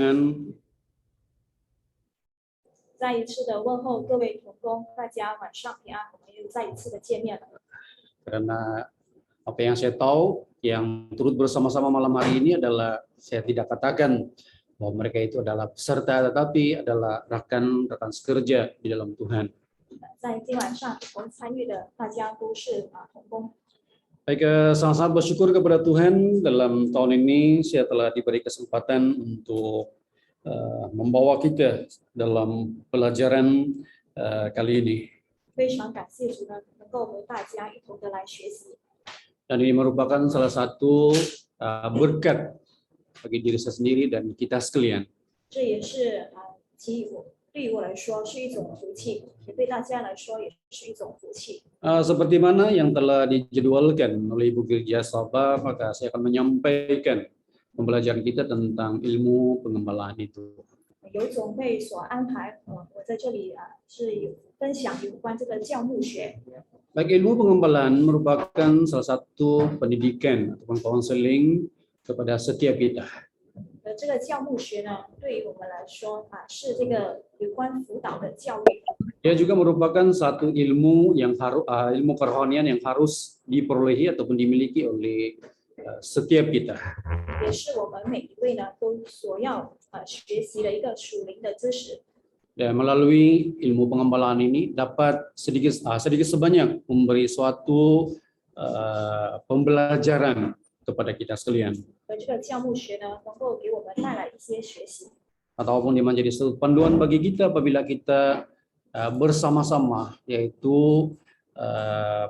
安。再一次的问候各位同工，大家晚上平安，我们又再一次的见面了。 Karena apa yang saya tahu, yang turut bersama-sama malam hari ini adalah saya tidak katakan bahwa mereka itu adalah peserta, tetapi adalah rekan-rekan sekerja di dalam Tuhan. 在今晚上我们参与的大家都是同工。 Baik, sangat-sangat bersyukur kepada Tuhan dalam tahun ini saya telah diberi kesempatan untuk membawa kita dalam pelajaran kali ini. 非常感谢主呢，能够和大家一同的来学习。 Dan ini merupakan salah satu berkat bagi diri saya sendiri dan kita sekalian. 这也是对于我来说是一种福气，也对大家来说也是一种福气。 Seperti mana yang telah dijadwalkan oleh Ibu Gereja Sabah, maka saya akan menyampaikan pembelajaran kita tentang ilmu pengembalaan itu. 有种被所安排，我在这里是有分享有关这个教牧学。 Baik, ilmu pengembalaan merupakan salah satu pendidikan ataupun konseling kepada setiap kita. 这个教牧学呢，对于我们来说是这个有关辅导的教育。 Dia juga merupakan satu ilmu yang ilmu kerohanian yang harus diperolehi ataupun dimiliki oleh setiap kita. 也是我们每一位呢都所要学习的一个属灵的知识。 Dan melalui ilmu pengembalaan ini dapat sedikit sebanyak memberi suatu pembelajaran kepada kita sekalian. 这个教牧学呢，能够给我们带来一些学习。 Ataupun dia menjadi satu panduan bagi kita apabila kita bersama-sama, yaitu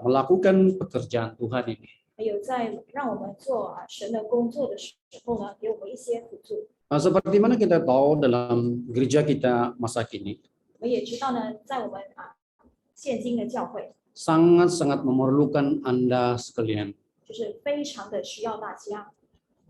melakukan pekerjaan Tuhan ini. 还有在让我们做神的工作的时候呢，给我们一些辅助。 Seperti mana kita tahu dalam gereja kita masa kini, 我们也知道呢，在我们现今的教会， sangat-sangat memerlukan Anda sekalian. 就是非常的需要大家。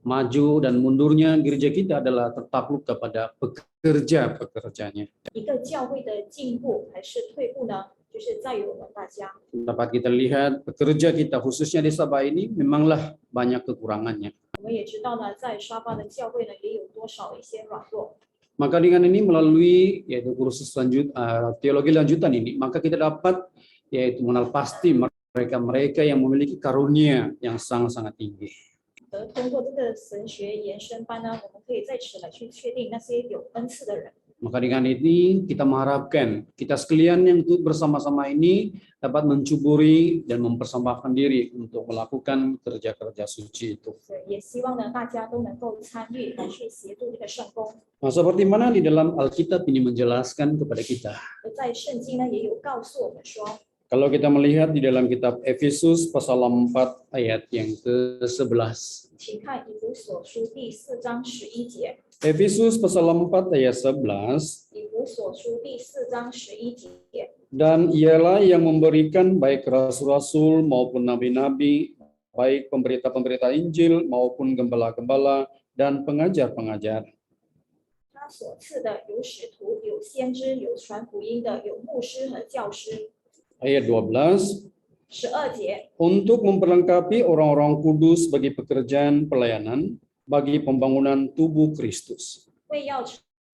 Maju dan mundurnya gereja kita adalah tertakluk kepada pekerja-pekerjanya. 一个教会的进步还是退步呢，就是在于我们大家。 Dapat kita lihat pekerja kita khususnya di Sabah ini memanglah banyak kekurangannya. 我们也知道呢，在沙巴的教会呢，也有多少一些软弱。 Maka dengan ini melalui yaitu kursus teologi lanjutan ini, maka kita dapat yaitu mengenal pasti mereka-mereka yang memiliki karunia yang sangat-sangat tinggi. 通过这个神学延伸班呢，我们可以在此来去确定那些有恩赐的人。 Maka dengan ini kita mengharapkan kita sekalian yang bersama-sama ini dapat mencuburi dan mempersembahkan diri untuk melakukan kerja-kerja suci itu. 也希望呢，大家都能够参与来去协助这个圣工。 Nah, seperti mana di dalam Alkitab ini menjelaskan kepada kita. 在圣经呢，也有告诉我们说， Kalau kita melihat di dalam kitab Efesus pasal 4 ayat yang ke-11. 请看以弗所书第4章11节。 Efesus pasal 4 ayat 11. 以弗所书第4章11节。 Dan ialah yang memberikan baik rasul-rasul maupun nabi-nabi, baik pemberita-pemberita Injil maupun gembala-gembala dan pengajar-pengajar. 他所赐的有使徒，有先知，有传福音的，有牧师和教师。 Ayat 12. 12节。 Untuk memperlengkapi orang-orang kudus bagi pekerjaan pelayanan, bagi pembangunan tubuh Kristus. 为要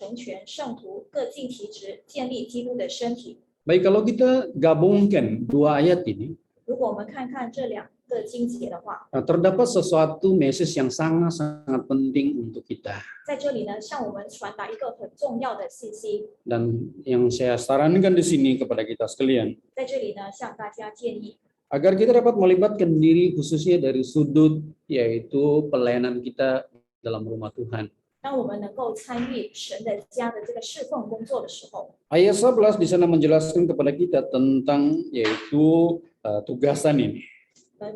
成全圣徒，各尽其职，建立基督的身体。 Baik, kalau kita gabungkan dua ayat ini, 如果我们看看这两个经节的话， terdapat sesuatu message yang sangat-sangat penting untuk kita. 在这里呢，向我们传达一个很重要的信息。 Dan yang saya sarankan di sini kepada kita sekalian, 在这里呢，向大家建议， agar kita dapat melibatkan diri khususnya dari sudut yaitu pelayanan kita dalam rumah Tuhan. 当我们能够参与神的家的这个侍奉工作的时候， Ayat 11 di sana menjelaskan kepada kita tentang yaitu tugasan ini.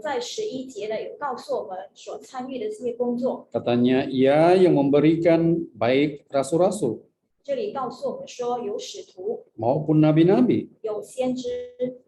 在11节呢，有告诉我们所参与的这些工作。 Katanya ia yang memberikan baik rasul-rasul 这里告诉我们说，有使徒， maupun nabi-nabi, 有先知，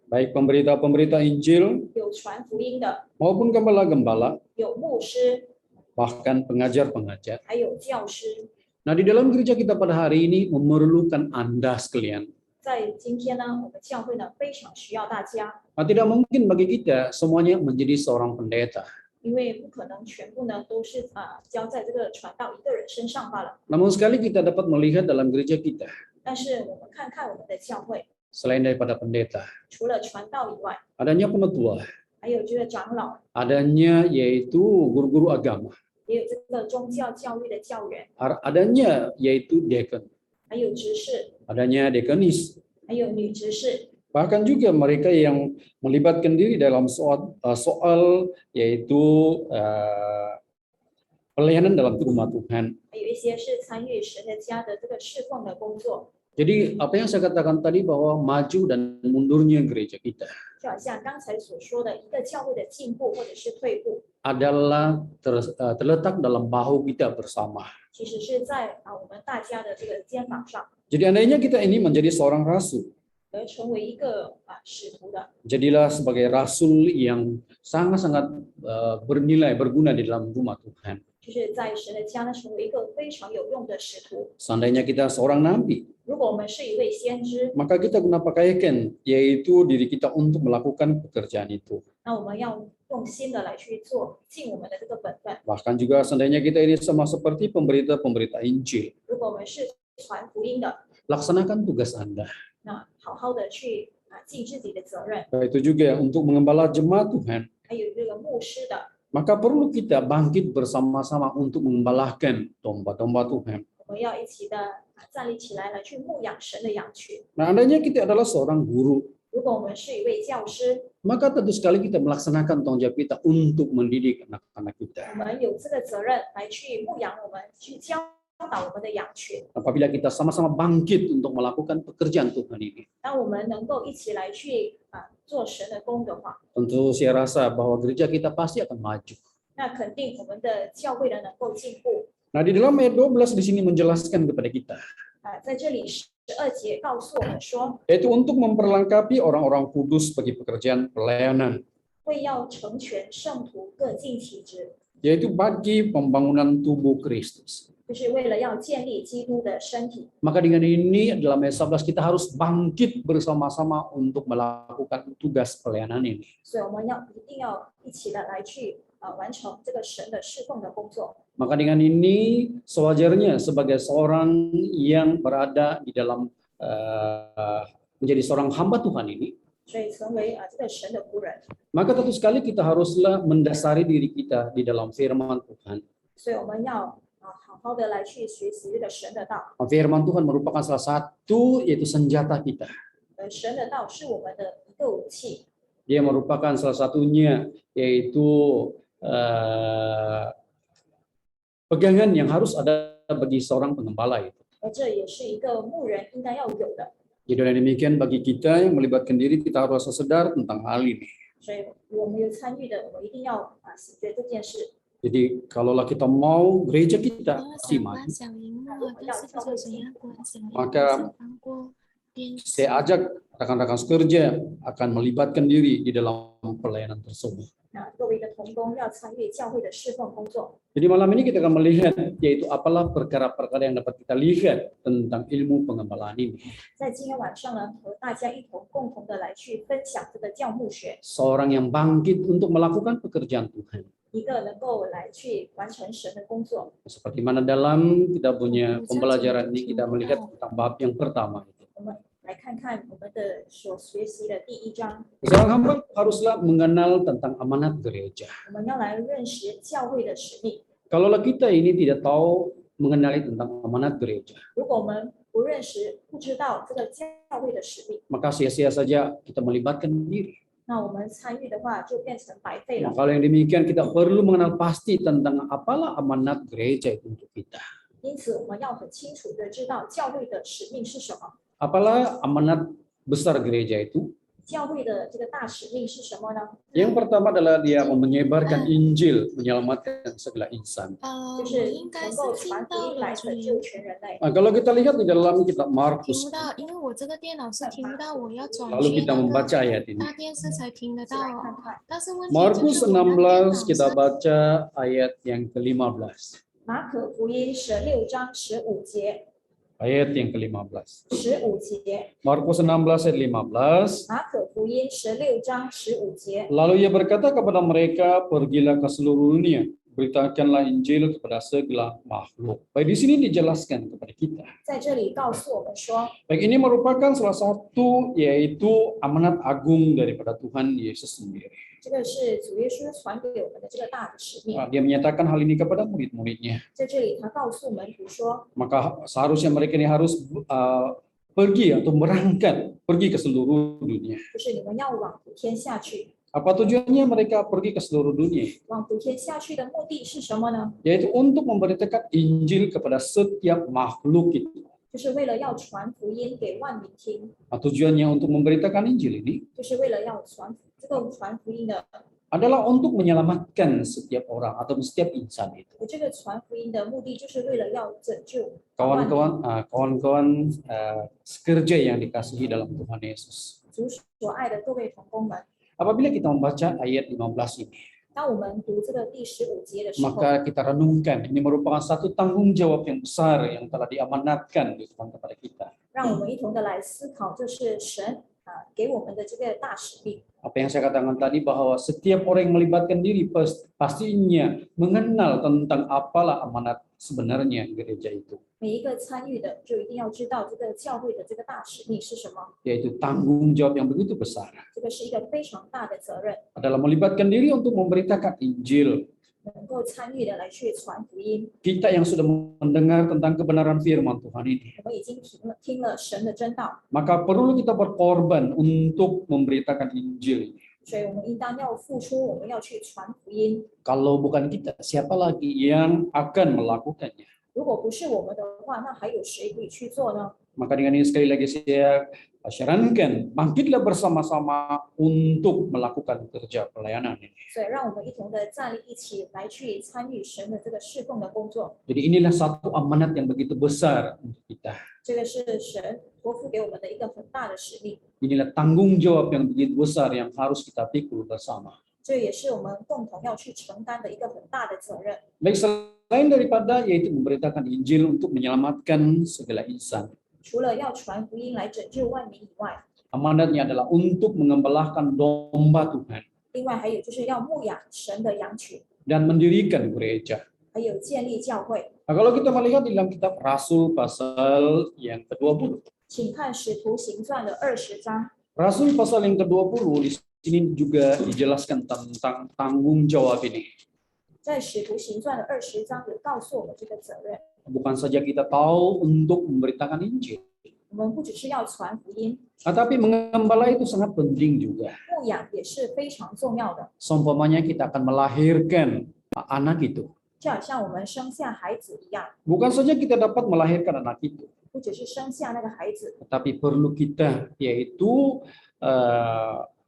baik pemberita-pemberita Injil 有传福音的， maupun gembala-gembala, 有牧师， bahkan pengajar-pengajar. 还有教师。 Nah, di dalam gereja kita pada hari ini memerlukan Anda sekalian. 在今天呢，我们教会呢非常需要大家， Nah, tidak mungkin bagi kita semuanya menjadi seorang pendeta. 因为不可能全部呢都是交在这个传道一个人身上罢了。 Namun sekali kita dapat melihat dalam gereja kita, 但是我们看看我们的教会， selain daripada pendeta, 除了传道以外， adanya penetua, 还有这个长老， adanya yaitu guru-guru agama, 也有这个宗教教育的教员， adanya yaitu deacon, 还有执事， adanya deaconess, 还有女执事， bahkan juga mereka yang melibatkan diri dalam soal yaitu pelayanan dalam rumah Tuhan. 还有一些是参与神的家的这个侍奉的工作。 Jadi apa yang saya katakan tadi bahwa maju dan mundurnya gereja kita 就好像刚才所说的，一个教会的进步或者是退步， adalah terletak dalam bahu kita bersama. 其实是在我们大家的这个肩膀上， Jadi andainya kita ini menjadi seorang rasul, 而成为一个使徒的， jadilah sebagai rasul yang sangat-sangat bernilai, berguna di dalam rumah Tuhan. 就是在神的家呢，成为一个非常有用的使徒。 Seandainya kita seorang nabi, 如果我们是一位先知， maka kita guna pakaikan yaitu diri kita untuk melakukan pekerjaan itu. 那我们要用心的来去做，尽我们的这个本分。 Bahkan juga seandainya kita ini sama seperti pemberita-pemberita Injil, 如果我们是传福音的， laksanakan tugas Anda. 那好好的去尽自己的责任。 Itu juga untuk mengembala jemaat Tuhan. 还有这个牧师的， Maka perlu kita bangkit bersama-sama untuk mengembalakan domba-domba Tuhan. 我们要一起的站立起来，来去牧养神的羊群。 Nah, andainya kita adalah seorang guru, 如果我们是一位教师， maka tentu sekali kita melaksanakan tanggung jawab kita untuk mendidik anak-anak 我 kita. 们有这个责任来去牧养我们，去教导我们的羊群。 Apabila kita sama-sama bangkit untuk melakukan pekerjaan Tuhan ini, 当我们能够一起来去做神的工的话， tentu saya rasa bahwa gereja kita pasti akan maju. 那肯定我们的教会呢能够进步。 Nah, di dalam ayat 12 di sini menjelaskan kepada kita, 在这里12节告诉我们说， yaitu untuk memperlengkapi orang-orang kudus bagi pekerjaan pelayanan, 会要成全圣徒各尽其职， yaitu bagi pembangunan tubuh Kristus. 就是为了要建立基督的身体。 Maka dengan ini dalam ayat 11 kita harus bangkit bersama-sama untuk melakukan tugas pelayanan ini. 所以我们一定要一起的来去完成这个神的侍奉的工作。 Maka dengan ini sewajarnya sebagai seorang yang berada di dalam menjadi seorang hamba Tuhan ini, 所以成为这个神的仆人， maka tentu sekali kita haruslah mendasari diri kita di dalam firman Tuhan. 所以我们要好好的来去学习这个神的道。 Firman Tuhan merupakan salah satu yaitu senjata kita. 神的道是我们的一个武器， Dia merupakan salah satunya yaitu pegangan yang harus ada bagi seorang pengembala itu. 而这也是一个牧人应该要有的。 Jadi dengan demikian bagi kita yang melibatkan diri kita harus sadar tentang hal ini. 所以我们有参与的，我们一定要醒觉这件事。 Jadi kalaulah kita mau gereja kita 我 pasti 想 maju. 把小荧幕但是不小心压过小荧幕 Maka 翻过电视。 Saya ajak rekan-rekan sekerja akan melibatkan diri di dalam pelayanan tersebut. 各位的同工要参与教会的侍奉工作。 Jadi malam ini kita akan melihat yaitu apalah perkara-perkara yang dapat kita lihat tentang ilmu pengembalaan ini. 在今天晚上呢，和大家一同共同的来去分享这个教牧学， Seorang yang bangkit untuk melakukan pekerjaan Tuhan. 一个能够来去完成神的工作。 Seperti mana dalam kita punya pembelajaran ini kita melihat tentang bab yang pertama itu. 我们来看看我们的所学习的第一章， Seorang hamba haruslah mengenal tentang amanat gereja. 我们要来认识教会的使命。 Kalaulah kita ini tidak tahu mengenali tentang amanat gereja, 如果我们不认识、不知道这个教会的使命， maka sia-sia saja kita melibatkan diri. 那我们参与的话就变成白费 Nah, 了。 kalau yang demikian kita perlu mengenal pasti tentang apalah amanat gereja itu untuk kita. 因此，我们要很清楚的知道教会的使命是什么， Apalah amanat besar gereja itu? 教会的这个大使命是什么呢？ Yang pertama adalah dia menyebarkan Injil, menyelamatkan segala insan. 我就是应该能够是听传福到了，音来所以拯救全人类。 Nah, kalau kita lihat di dalam kitab 听 Markus, 不到，因为我这个电脑是听不到，我要转 lalu 去 kita 那 membaca 个 ayat ini. 大电视才听得到 来看哦。看 但是问题就 Markus 是我那电脑 16 kita 是 baca ayat yang ke-15. 马可福音16章15节， ayat yang ke-15. 15节， Markus 16 ayat 15. 马可福音16章15节。 Lalu ia berkata kepada mereka, pergilah ke seluruh dunia, beritakanlah Injil kepada segala makhluk. Baik, di sini dijelaskan kepada kita. 在这里告诉我们说， Baik, ini merupakan salah satu yaitu amanat agung daripada Tuhan Yesus sendiri. 这个是主耶稣传给我们的这个大的使命。 Dia menyatakan hal ini kepada murid-muridnya. 在这里，他告诉门徒说， Maka seharusnya mereka ini harus pergi atau berangkat, pergi ke seluruh dunia. 就是你们要往普天下去。 Apa tujuannya mereka pergi ke seluruh dunia? 往普天下去的目的是什么呢？ Yaitu untuk memberitakan Injil kepada setiap makhluk itu. 就是为了要传福音给万民听， Tujuannya untuk memberitakan Injil ini 就是为了要传福音的。 adalah untuk menyelamatkan setiap orang atau setiap insan itu. 这个传福音的目的就是为了要拯救万民。 Kawan-kawan sekerja yang dikasihi dalam Tuhan Yesus. 主所爱的各位同工们， Apabila kita membaca ayat 15 ini, 当我们读这个第15节的时候， maka kita renungkan ini merupakan satu tanggung jawab yang besar yang telah diamanatkan di Tuhan kepada kita. 让我们一同的来思考，这是神给我们的这个大使命。 Apa yang saya katakan tadi bahwa setiap orang yang melibatkan diri pastinya mengenal tentang apalah amanat sebenarnya gereja itu. 每一个参与的就一定要知道这个教会的这个大使命是什么， Yaitu tanggung jawab yang begitu besar. 这个是一个非常大的责任， Adalah melibatkan diri untuk memberitakan Injil. 能够参与的来去传福音。 Kita yang sudah mendengar tentang kebenaran firman Tuhan ini, 我们已经听了神的真道， maka perlu kita berkorban untuk memberitakan Injil ini. 所以我们应当要付出，我们要去传福音。 Kalau bukan kita, siapa lagi yang akan melakukannya? 如果不是我们的话，那还有谁可以去做呢？ Maka dengan ini sekali lagi saya sarankan, bangkitlah bersama-sama untuk melakukan kerja pelayanan ini. 所以让我们一同的站立一起来去参与神的这个侍奉的工作。 Jadi inilah satu amanat yang begitu besar untuk kita. 这个是神托付给我们的一个很大的使命， Inilah tanggung jawab yang begitu besar yang harus kita pikul bersama. 这也是我们共同要去承担的一个很大的责任。 Baik, selain daripada yaitu memberitakan Injil untuk menyelamatkan segala insan. 除了要传福音来拯救万民以外， Amanatnya adalah untuk mengembalakan domba Tuhan 另外还有就是要牧养神的羊群， dan mendirikan gereja. 还有建立教会。 Nah, kalau kita melihat di dalam kitab Rasul pasal yang ke-20. 请看《使徒行传》的20章， Rasul pasal yang ke-20 di sini juga dijelaskan tentang tanggung jawab ini. 在《使徒行传》的20章有告诉我们这个责任。 Bukan saja kita tahu untuk memberitakan Injil, 我们不只是要传福音， tetapi mengembala itu sangat penting juga. 牧养也是非常重要的。 Seumpamanya kita akan melahirkan anak itu. 就好像我们生下孩子一样， Bukan saja kita dapat melahirkan anak itu, 不只是生下那个孩子， tetapi perlu kita yaitu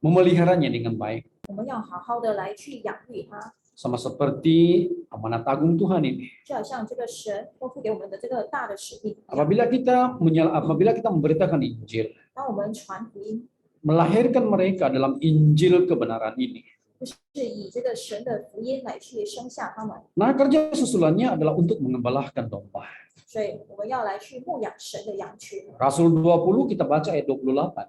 memeliharanya dengan baik. 我们要好好的来去养育他， Sama seperti amanat agung Tuhan ini. 就好像这个神托付给我们的这个大的使命一样。 Apabila kita memberitakan Injil, 当我们传福音， melahirkan mereka dalam Injil kebenaran ini. 就是以这个神的福音来去生下他们， Nah, kerja susulannya adalah untuk mengembalakan domba. 所以我们要来去牧养神的羊群。 Rasul 20 kita baca ayat 28.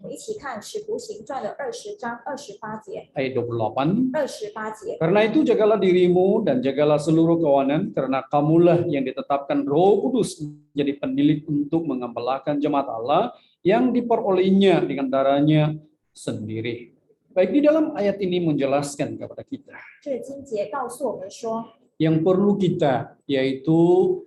我们一起看《使徒行传》的20章28节。 Ayat 28. 28节， Karena itu jagalah dirimu dan jagalah seluruh kawanan, karena kamulah yang ditetapkan Roh Kudus menjadi penilik untuk mengembalakan jemaat Allah yang diperolehnya dengan darahnya sendiri. Baik, di dalam ayat ini menjelaskan kepada kita 这经节告诉我们说， yang perlu kita yaitu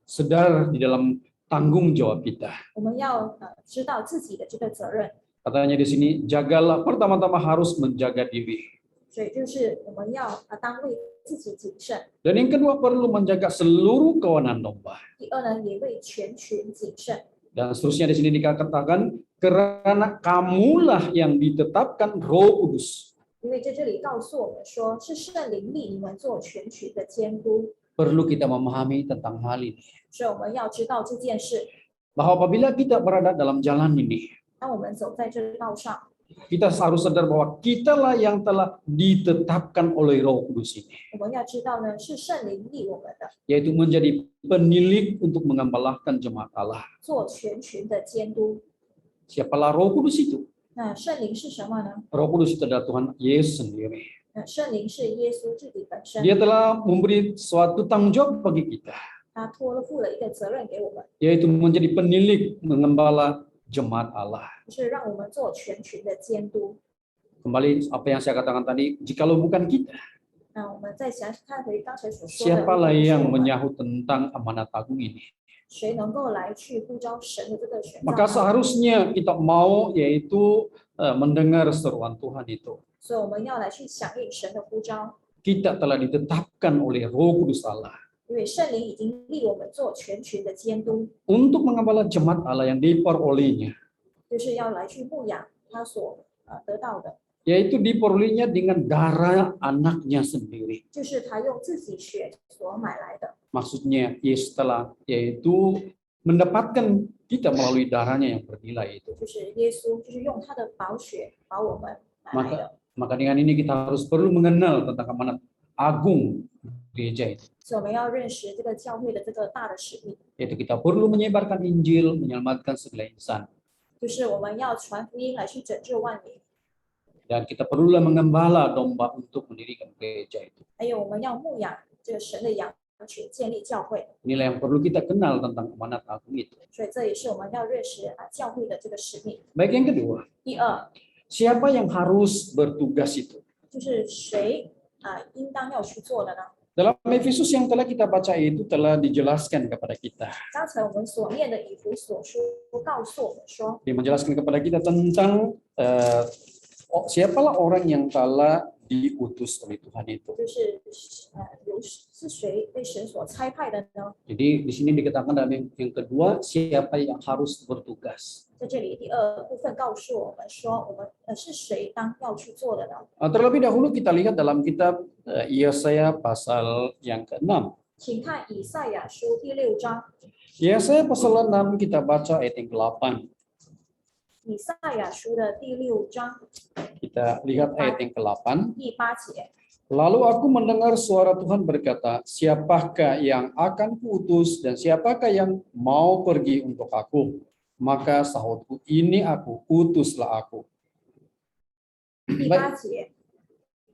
sedar di dalam tanggung jawab kita. 我们要知道自己的这个责任， Katanya di sini, jagalah, pertama-tama harus menjaga diri. 所以就是我们要当为自己谨慎。 Dan yang kedua perlu menjaga seluruh kawanan domba. 第二呢，也为全群谨慎。 Dan seterusnya di sini dikatakan, karena kamulah yang ditetapkan Roh Kudus. 因为在这里告诉我们说，是圣灵力你们做全群的监督， Perlu kita memahami tentang hal ini. 所以我们要知道这件事。 Bahwa apabila kita berada dalam jalan ini, 当我们走在这道上， kita harus sadar bahwa kitalah yang telah ditetapkan oleh Roh Kudus ini, 我们要知道呢，是圣灵立我们的， yaitu menjadi penilik untuk mengembalakan jemaat Allah. 做全群的监督。 Siapalah Roh Kudus itu? 那圣灵是什么呢？ Roh Kudus itu adalah Tuhan Yesus sendiri. 圣灵是耶稣自己本身， Dia telah memberi suatu tanggung jawab bagi kita, 他托付了一个责任给我们， yaitu menjadi penilik mengembala jemaat Allah. 就是让我们做全群的监督。 Kembali apa yang saya katakan tadi, jikalau bukan kita, 那我们再想看回刚才所说的， siapalah 如果是 yang 我们 menyahut tentang amanat agung ini? 谁能够来去呼召神的这个选召 Maka 呢？ seharusnya kita mau yaitu mendengar seruan Tuhan itu. 所以我们要来去响应神的呼召， Kita telah ditetapkan oleh Roh Kudus Allah 因为圣灵已经立我们做全群的监督， untuk mengembala jemaat Allah yang diperolehnya, 就是要来去牧养他所得到的， yaitu diperolehnya dengan darah anaknya sendiri. 就是他用自己血所买来的。 Maksudnya Yesus telah yaitu mendapatkan kita melalui darahnya yang bernilai itu. 就是耶稣，就是用他的宝血把我们买来的。 Maka dengan ini kita harus perlu mengenal tentang amanat agung gereja itu. 所以我们要认识这个教会的这个大的使命， Yaitu kita perlu menyebarkan Injil, menyelamatkan segala insan. 就是我们要传福音来去拯救万民， Dan kita perlulah mengembala domba untuk mendirikan gereja itu. 还有我们要牧养这个神的羊群，建立教会。 Inilah yang perlu kita kenal tentang amanat agung itu. 所以这也是我们要认识教会的这个使命。 Baik, yang kedua, 第二， siapa yang harus bertugas itu? 就是谁应当要去做的呢？ Dalam Efesus yang telah kita baca itu telah dijelaskan kepada kita. 刚才我们所念的以弗所书告诉我们说， Dia menjelaskan kepada kita tentang siapalah orang yang telah diutus oleh Tuhan itu. 就是是谁被神所差派的呢？ Jadi di sini dikatakan dalam yang kedua, siapa yang harus bertugas. 在这里第二部分告诉我们说，我们是谁当要去做的呢？ Terlebih dahulu kita lihat dalam kitab Yesaya pasal yang ke-6. 请看以赛亚书第6章， Yesaya pasal 6 kita baca ayat yang ke-8. 以赛亚书的第6章 Kita lihat ayat yang ke-8. 第8节。 Lalu aku mendengar suara Tuhan berkata, siapakah yang akan kuutus dan siapakah yang mau pergi untuk aku? Maka sahutku, ini aku, utuslah aku. 第8节，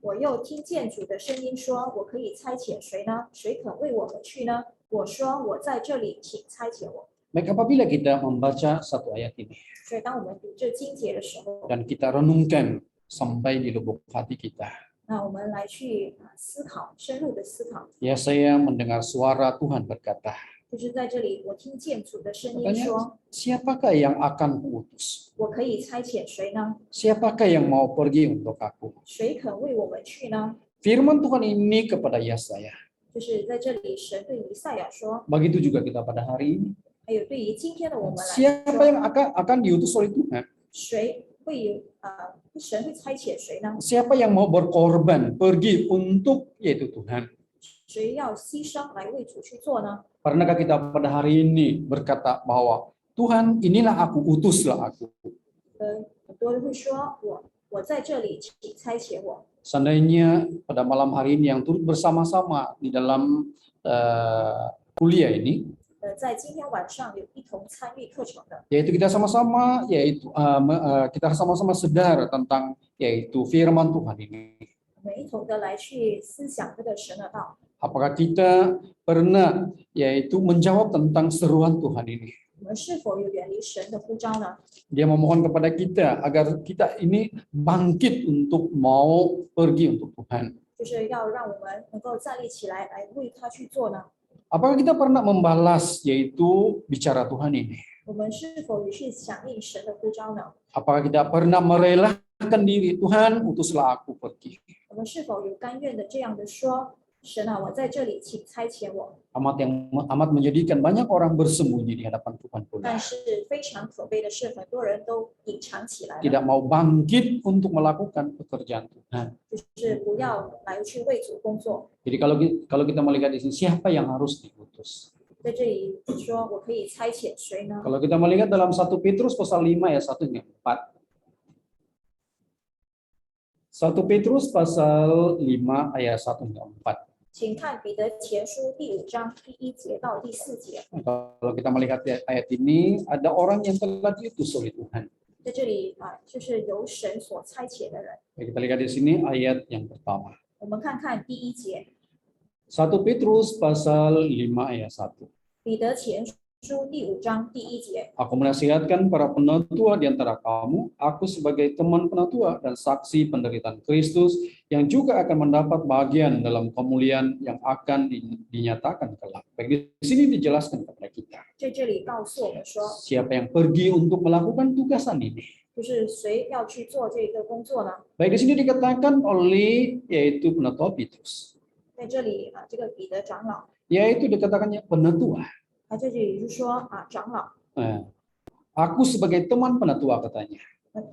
我又听见主的声音说：“我可以差遣谁呢？谁肯为我们去呢？”我说：“我在这里，请差遣我。 Baik, apabila kita membaca satu ayat ini ”所以，当我们读这经节的时候， dan kita renungkan sampai di lubuk hati kita, 那我们来去思考，深入的思考。 Yesaya mendengar suara Tuhan berkata, 就是在这里，我听见主的声音 katanya, 说 siapakah yang akan kuutus? 我可以差遣谁呢？ Siapakah yang mau pergi untuk aku? 谁肯为我们去呢？ Firman Tuhan ini kepada Yesaya. 就是在这里，神对以赛亚说， Begitu juga kita pada hari ini. 还有对于今天的我们来 Siapa 说， yang akan diutus oleh Tuhan? 谁会有神会差遣谁呢？ Siapa yang mau berkorban pergi untuk yaitu Tuhan? 谁要牺牲来为主去做呢？ Pernahkah kita pada hari ini berkata bahwa Tuhan inilah aku, utuslah aku. 很多人会说我在这里，请差遣我。 Seandainya pada malam hari ini yang turut bersama-sama di dalam kuliah ini, 在今天晚上有一同参与课程的， yaitu kita sama-sama kita sama-sama sadar tentang yaitu firman Tuhan ini. 我们一同的来去思想这个神的道。 Apakah kita pernah yaitu menjawab tentang seruan Tuhan ini? 我们是否有远离神的呼召呢？ Dia memohon kepada kita agar kita ini bangkit untuk mau pergi untuk Tuhan. 就是要让我们能够站立起来，来为他去做呢？ Apakah kita pernah membalas yaitu bicara Tuhan ini? 我们是否有去响应神的呼召呢？ Apakah kita pernah merelakan diri, Tuhan utuslah aku pergi? 我们是否有甘愿的这样的说，神啊，我在这里，请差遣我。 Amat menjadikan banyak orang bersembunyi di hadapan Tuhan pula. 但是非常可悲的是，很多人都隐藏起来了， Tidak mau bangkit untuk melakukan pekerjaan Tuhan. 就是不要来去为主工作。 Jadi kalau kita melihat di sini siapa yang harus diutus? 在这里说，我可以差遣谁呢？ Kalau kita melihat dalam 1 Petrus pasal 5 ayat 1 hingga 4. 1 Petrus pasal 5 ayat 1 hingga 4. 请看彼得前书第5章第1节到第4节。 Kalau kita melihat ayat ini, ada orang yang telah diutus oleh Tuhan. 在这里就是由神所差遣的人。 Kita lihat di sini ayat yang pertama. 我们看看第1节， 1 Petrus pasal 5 ayat 1. 彼得前书第5章第1节。 Aku menasihatkan para penatua di antara kamu, aku sebagai teman penatua dan saksi penderitaan Kristus yang juga akan mendapat bagian dalam kemuliaan yang akan dinyatakan kelak. Baik, di sini dijelaskan kepada kita 在这里告诉我们说， siapa yang pergi untuk melakukan tugasan ini. 就是谁要去做这个工作呢？ Baik, di sini dikatakan oleh yaitu penatua Petrus, 在这里这个彼得长老， yaitu dikatakannya penatua. 在这里就说长老， Aku sebagai teman penatua katanya,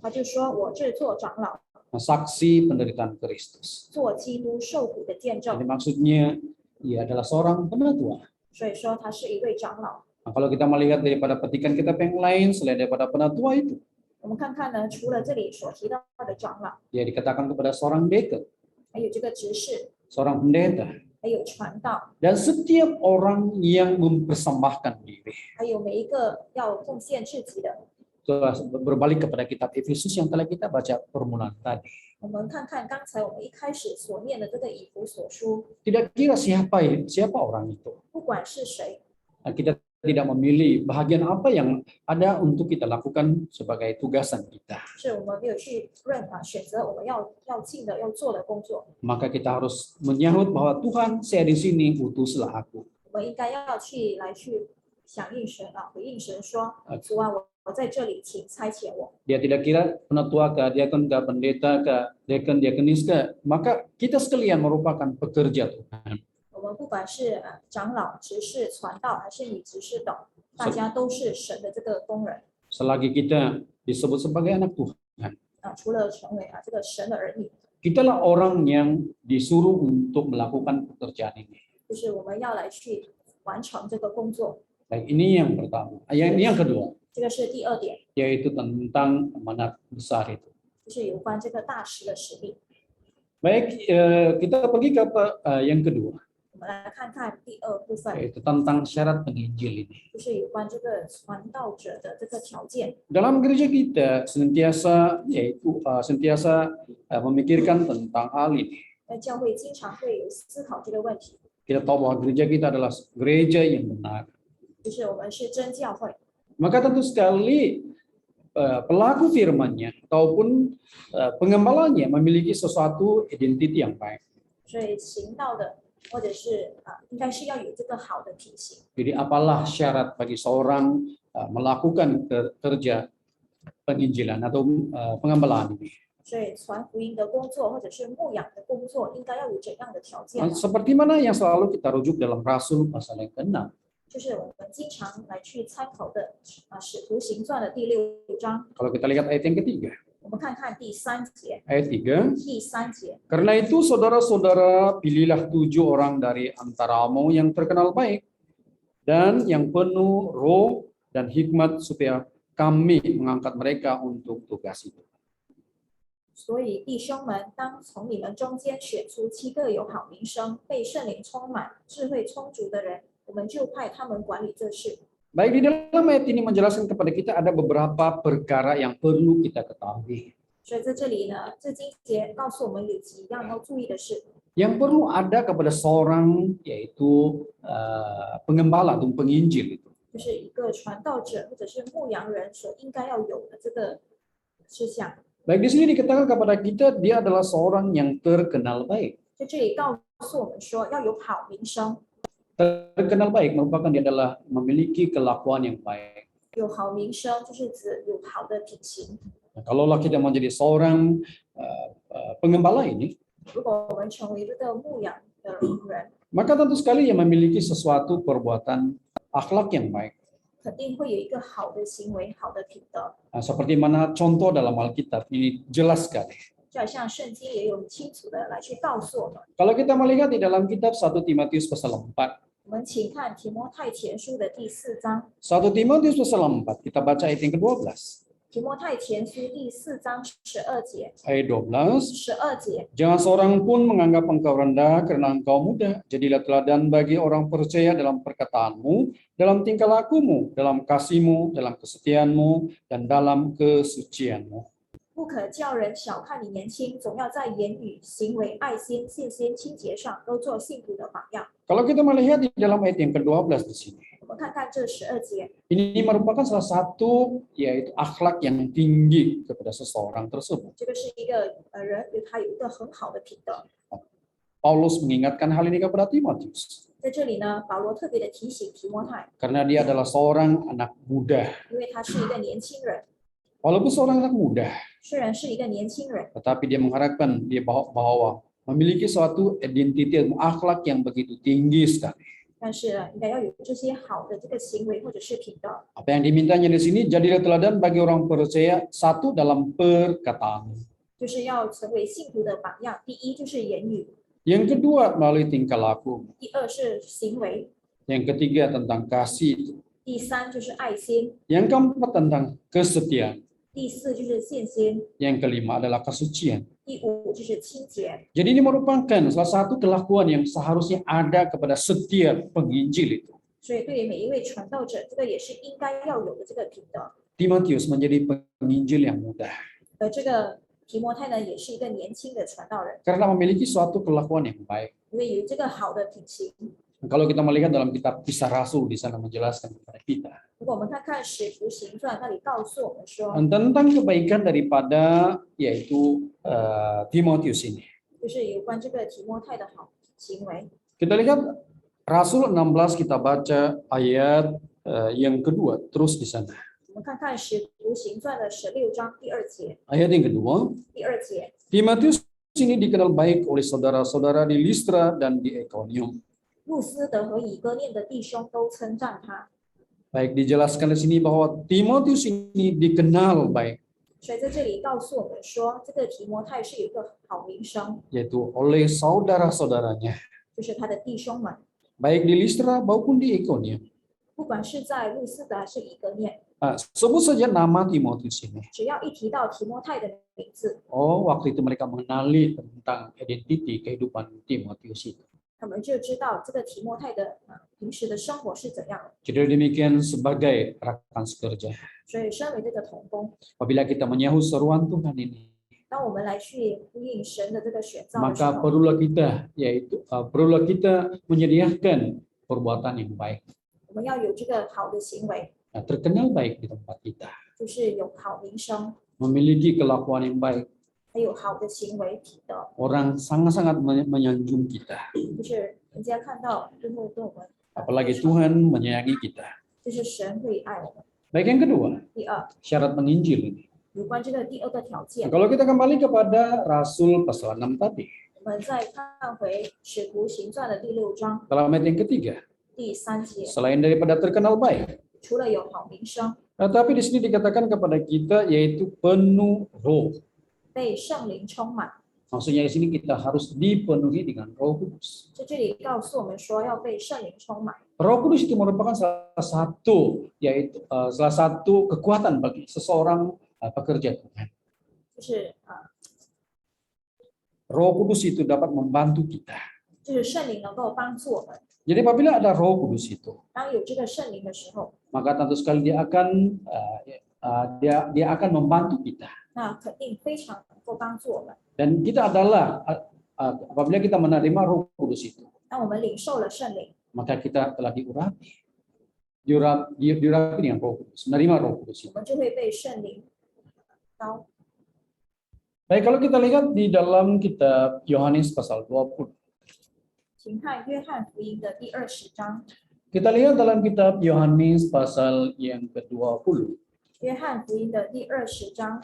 他就说我这做长老， saksi penderitaan Kristus. 做基督受苦的见 Jadi 证， maksudnya ia adalah seorang penatua. 所以说他是一位长老。 Nah, kalau kita melihat daripada petikan kitab yang lain selain daripada penatua itu, 我们看看呢，除了这里所提到的长老， dia dikatakan kepada seorang deacon, 还有这个执事， seorang pendeta, 还有传道， dan setiap orang yang mempersembahkan diri. 还有每一个要奉献自己的。 Berbalik kepada kitab Efesus yang telah kita baca permulaan tadi. 我们看看刚才我们一开始所念的这个以弗所书， Tidak kira siapa orang itu. 不管是谁， Nah, kita tidak memilih bahagian apa yang ada untuk kita lakukan sebagai tugasan kita. 是我们没有去选择我们要尽的要做的工作， Maka kita harus menyahut bahwa Tuhan, saya di sini, utuslah aku. 我们应该要去响应神回应神说，主啊，我在这里，请差遣我。 Dia tidak kira penatua kah, diakon kah, pendeta kah, diakon, diakonis kah, maka kita sekalian merupakan pekerja Tuhan. 我们不管是长老、执事、传道，还是女执事等，大家都是神的这个工人。 Selagi kita disebut sebagai anak Tuhan, 除了成为这个神的儿女， kitalah orang yang disuruh untuk melakukan pekerjaan ini. 就是我们要来去完成这个工作。 Baik, ini yang pertama. Yang kedua, 这个是第2点， yaitu tentang amanat besar itu. 就是有关这个大使的使命。 Baik, kita pergi ke yang kedua, 我们来看看第2部分， yaitu tentang syarat penginjil ini. 就是有关这个传道者的这个条件。 Dalam gereja kita senantiasa memikirkan tentang hal ini. 在教会经常会有思考这个问题， Kita tahu bahwa gereja kita adalah gereja yang benar. 就是我们是真教会， Maka tentu sekali pelaku firman-nya ataupun pengembalanya memiliki sesuatu identiti yang baik. 所以行道的或者是应该是要有这个好的品行。 Jadi apalah syarat bagi seorang melakukan kerja penginjilan atau pengembalaan ini? 所以传福音的工作或者是牧养的工作，应该要有怎样的条件呢？ Seperti mana yang selalu kita rujuk dalam Rasul pasal yang ke-6. 就是我们经常来去参考的使徒行传的第6章。 Kalau kita lihat ayat yang ketiga, 我们看看第3节， ayat 3. 第3节， Karena itu saudara-saudara, pilihlah 7 orang dari antaramu yang terkenal baik dan yang penuh roh dan hikmat supaya kami mengangkat mereka untuk tugas itu. 所以弟兄们，当从你们中间选出7个有好名声、被圣灵充满、智慧充足的人，我们就派他们管理这事。 Baik, di dalam ayat ini menjelaskan kepada kita ada beberapa perkara yang perlu kita ketahui. 所以在这里呢，这经节告诉我们有几样要注意的事， Yang perlu ada kepada seorang yaitu pengembala atau penginjil itu. 就是一个传道者或者是牧羊人所应该要有的这个事项。 Baik, di sini dikatakan kepada kita dia adalah seorang yang terkenal baik. 在这里告诉我们说要有好名声， Terkenal baik merupakan dia adalah memiliki kelakuan yang baik. 有好名声就是指有好的品行。 Nah, kalaulah kita menjadi seorang pengembala ini, 如果我们成为这个牧羊的人， maka tentu sekali ia memiliki sesuatu perbuatan akhlak yang baik. 肯定会有一个好的行为、好的品德。 Nah, seperti mana contoh dalam Alkitab ini jelas sekali. 就好像圣经也有很清楚的来去告诉我们。 Kalau kita melihat di dalam kitab 1 Timotius pasal 4, 我们请看提摩太前书的第4章， 1 Timotius pasal 4, kita baca ayat yang ke-12. 提摩太前书第4章12节， ayat 12. 12节， Jangan seorang pun menganggap engkau rendah karena engkau muda. Jadilah teladan bagi orang percaya dalam perkataanmu, dalam tingkah lakumu, dalam kasihmu, dalam kesetiaanmu, dan dalam kesucianmu. 不可叫人小看你年轻，总要在言语、行为、爱心、信心、清洁上都做信徒的榜样。 Kalau kita melihat di dalam ayat yang ke-12 di sini, 我们看看这12节， ini merupakan salah satu yaitu akhlak yang tinggi kepada seseorang tersebut. 这个是一个人他有一个很好的品德。 Paulus mengingatkan hal ini kepada Timotius 在这里呢，保罗特别的提醒提摩太， karena dia adalah seorang anak muda. 因为他是一个年轻人， Walaupun seorang anak muda, 虽然是一个年轻人， tetapi dia mengharapkan dia bahwa memiliki suatu identitas akhlak yang begitu tinggi sekali. 但是应该要有这些好的这个行为或者是品德。 Apa yang dimintanya di sini, jadilah teladan bagi orang percaya, satu dalam perkataan. 就是要成为信徒的榜样。第一就是言语， Yang kedua melalui tingkah laku. 第二是行为， Yang ketiga tentang kasih. 第三就是爱心， Yang keempat tentang kesetiaan. 第四就是信心， Yang kelima adalah kesucian. 第五就是清洁。 Jadi ini merupakan salah satu kelakuan yang seharusnya ada kepada setiap penginjil itu. 所以对于每一位传道者，这个也是应该要有的这个品德。 Timotius menjadi penginjil yang muda 而这个提摩太呢，也是一个年轻的传道人， karena memiliki suatu kelakuan yang baik. 因为有这个好的品行。 Kalau kita melihat dalam kitab Kisah Rasul di sana menjelaskan kepada kita 如果我们看看《使徒行传》，那里告诉我们说， tentang kebaikan daripada yaitu Timotius ini. 就是有关这个提摩太的好行为。 Kita lihat Rasul 16 kita baca ayat yang kedua terus di sana. 我们看看《使徒行传》的16章第2节， Ayat yang kedua, 第2节， Timotius ini dikenal baik oleh saudara-saudara di Listra dan di Ikonium. 路斯德和以哥念的弟兄都称赞他。 Baik dijelaskan di sini bahwa Timotius ini dikenal baik 所以在这里告诉我们说，这个提摩太是有一个好名声， yaitu oleh saudara-saudaranya 就是他的弟兄们， baik di Listra maupun di Ikonium. 不管是在路斯德还是以哥念， Sebut saja nama Timotius ini. 只要一提到提摩太的名字， Oh, waktu itu mereka mengenali tentang identiti kehidupan Timotius itu. 他们就知道这个提摩太的平时的生活是怎样的。 Jadi demikian sebagai rekan sekerja. 所以身为这个同工， Apabila kita menyahut seruan Tuhan ini, 当我们来去呼应神的这个选召的时 maka 候， perlulah kita menyediakan perbuatan yang baik, 我们要有这个好的行为， terkenal baik di tempat kita, 就是有好名声， memiliki kelakuan yang baik. 还有好的行为品德， Orang sangat-sangat menyanjung kita, 就是人家看到就会对我们， apalagi Tuhan menyayangi kita. 就是神会爱我们。 Baik, yang kedua, 第二， syarat menginjil ini. 有关这个第二个条 Nah, 件， kalau kita kembali kepada Rasul pasal 6 tadi, 我们再看回《使徒行传》的第6章 dalam ayat yang ketiga, 第3节， selain daripada terkenal baik, 除了有好名声， tetapi di sini dikatakan kepada kita yaitu penuh roh. 被圣灵充满。 Maksudnya di sini kita harus dipenuhi dengan Roh Kudus. 在这里告诉我们说要被圣灵充满。 Roh Kudus itu merupakan salah satu kekuatan bagi seseorang pekerja Tuhan. 就是Roh Kudus itu dapat membantu kita. 就是圣灵能够帮助我们。 Jadi apabila ada Roh Kudus itu, 当有这个圣灵的时候， maka tentu sekali dia akan membantu kita. 那肯定非常能够帮助我们。 Dan kita adalah apabila kita menerima Roh Kudus itu, 当我们领受了圣灵， maka kita telah diurapi dengan Roh Kudus, menerima Roh Kudus 我 itu. 们就会被圣灵高。 Baik, kalau kita lihat di dalam kitab Yohanes pasal 20. 请看约翰福音的第20章。 Kita lihat dalam kitab Yohanes pasal yang ke-20. 约翰福音的第20章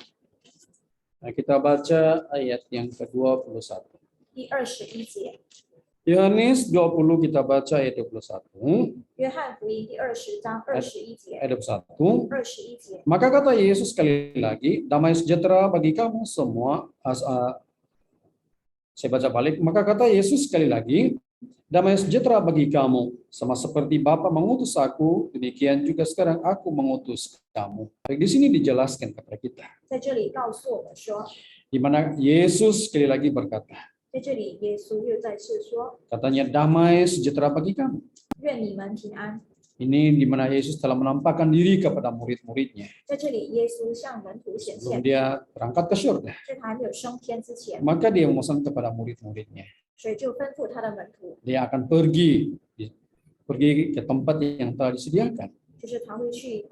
Nah, kita baca ayat yang ke-21. 第21节。 Yohanes 20 kita baca ayat 21. 约翰福音第20章21节。 Ayat 21. 21节。 Maka kata Yesus sekali lagi, damai sejahtera bagi kamu semua. Saya baca balik. Maka kata Yesus sekali lagi, Damai sejahtera bagi kamu, sama seperti Bapa mengutus aku, demikian juga sekarang aku mengutus kamu. Baik, di sini dijelaskan kepada kita, 在这里告诉我们说， di mana Yesus sekali lagi berkata, 在这里耶稣又再次说， katanya damai sejahtera bagi kamu. 愿你们平安。 Ini di mana Yesus telah menampakkan diri kepada murid-muridnya 在这里，耶稣向门徒显 sebelum 现， dia berangkat ke surga. 在他还没有升天之前， Maka dia memesan kepada murid-muridnya, 所以就吩咐他的门徒， dia akan pergi ke tempat yang telah disediakan. 就是他会去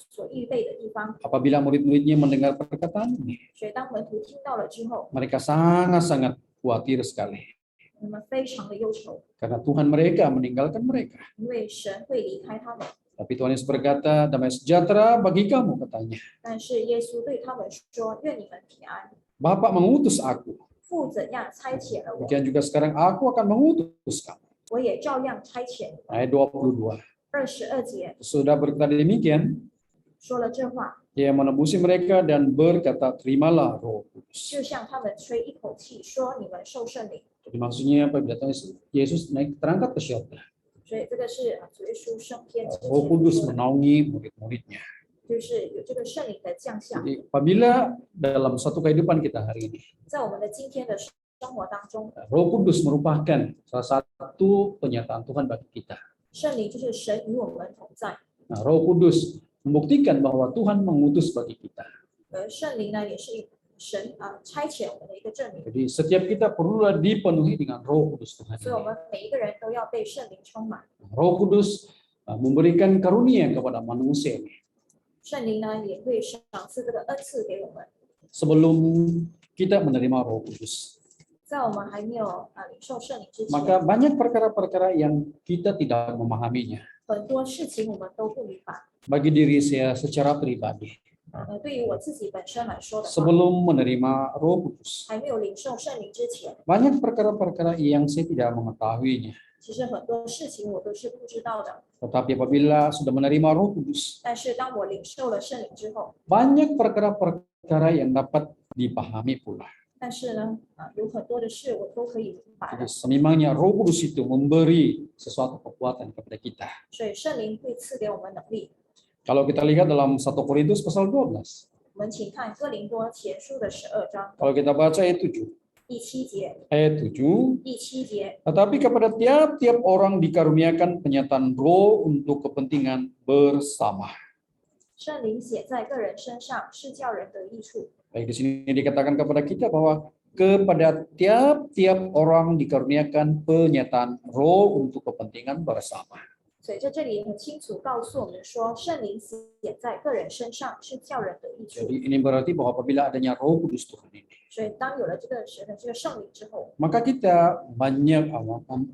所预备的地方。 Apabila murid-muridnya mendengar perkataan ini, 所以当门徒听到了之后， mereka sangat-sangat khawatir sekali 我们非常的忧愁， karena Tuhan mereka meninggalkan mereka. 因为神会离开他们。 Tapi Tuhan Yesus berkata, damai sejahtera bagi kamu, katanya. 但是耶稣对他们说：“愿你们平安。 Bapak mengutus aku, 父怎样差遣了我， demikian juga sekarang aku akan mengutus kamu. 我也照样差遣你们。 Ayat 22. ” 22节 Sudah berkata demikian, 说了这话， dia menebusi mereka dan berkata, terimalah Roh Kudus. 就向他们吹一口气，说：“你们受圣灵。 Jadi maksudnya apabila Yesus naik terangkat ke surga, ”所以这个是主耶稣升天之 Roh Kudus 前说的， menaungi murid-muridnya. 就是有这个圣灵的降下。 Jadi apabila dalam satu kehidupan kita hari ini, 在我们的今天的生活当中， Roh Kudus merupakan salah satu penyataan Tuhan bagi kita. 圣灵就是神与我们同在， Nah, Roh Kudus membuktikan bahwa Tuhan mengutus bagi kita. 而圣灵呢也是神差遣我们的一个证明。 Jadi setiap kita perlu dipenuhi dengan Roh Kudus Tuhan. 所以，我们每一个人都要被圣灵充满。 Roh Kudus memberikan karunia kepada manusia ini. 圣灵呢也会赏赐这个恩赐给我们。 Sebelum kita menerima Roh Kudus, 在我们还没有领受圣灵之 maka 前， banyak perkara-perkara yang kita tidak memahaminya. 很多事情我们都不明白。 Bagi diri saya secara pribadi, 对于我自己本身来说的话， sebelum menerima Roh Kudus, 还没有领受圣灵之前， banyak perkara-perkara yang saya tidak mengetahuinya. 其实很多事情我都是不知道的。 Tetapi apabila sudah menerima Roh Kudus, 但是当我领受了圣灵之后， banyak perkara-perkara yang dapat dipahami pula. 但是呢，有很多的事我都可以明白 Jadi 了。 sememangnya Roh Kudus itu memberi sesuatu kekuatan kepada kita. 所以圣灵会赐给我们能力。 Kalau kita lihat dalam 1 Korintus pasal 12, 我们请看哥林多前书的12章 kalau kita baca ayat 7, 第7节， ayat 7, 第7节， tetapi kepada tiap-tiap orang dikaruniakan penyataan roh untuk kepentingan bersama. 圣灵写在个人身上，是叫人得益处。 Baik, di sini dikatakan kepada kita bahwa kepada tiap-tiap orang dikaruniakan penyataan roh untuk kepentingan bersama. 所以在这里很清楚告诉我们说，圣灵写在个人身上，是叫人得益处。 Jadi ini berarti bahwa apabila adanya Roh Kudus Tuhan ini, 所以当有了这个神的这个圣灵之后， maka kita banyak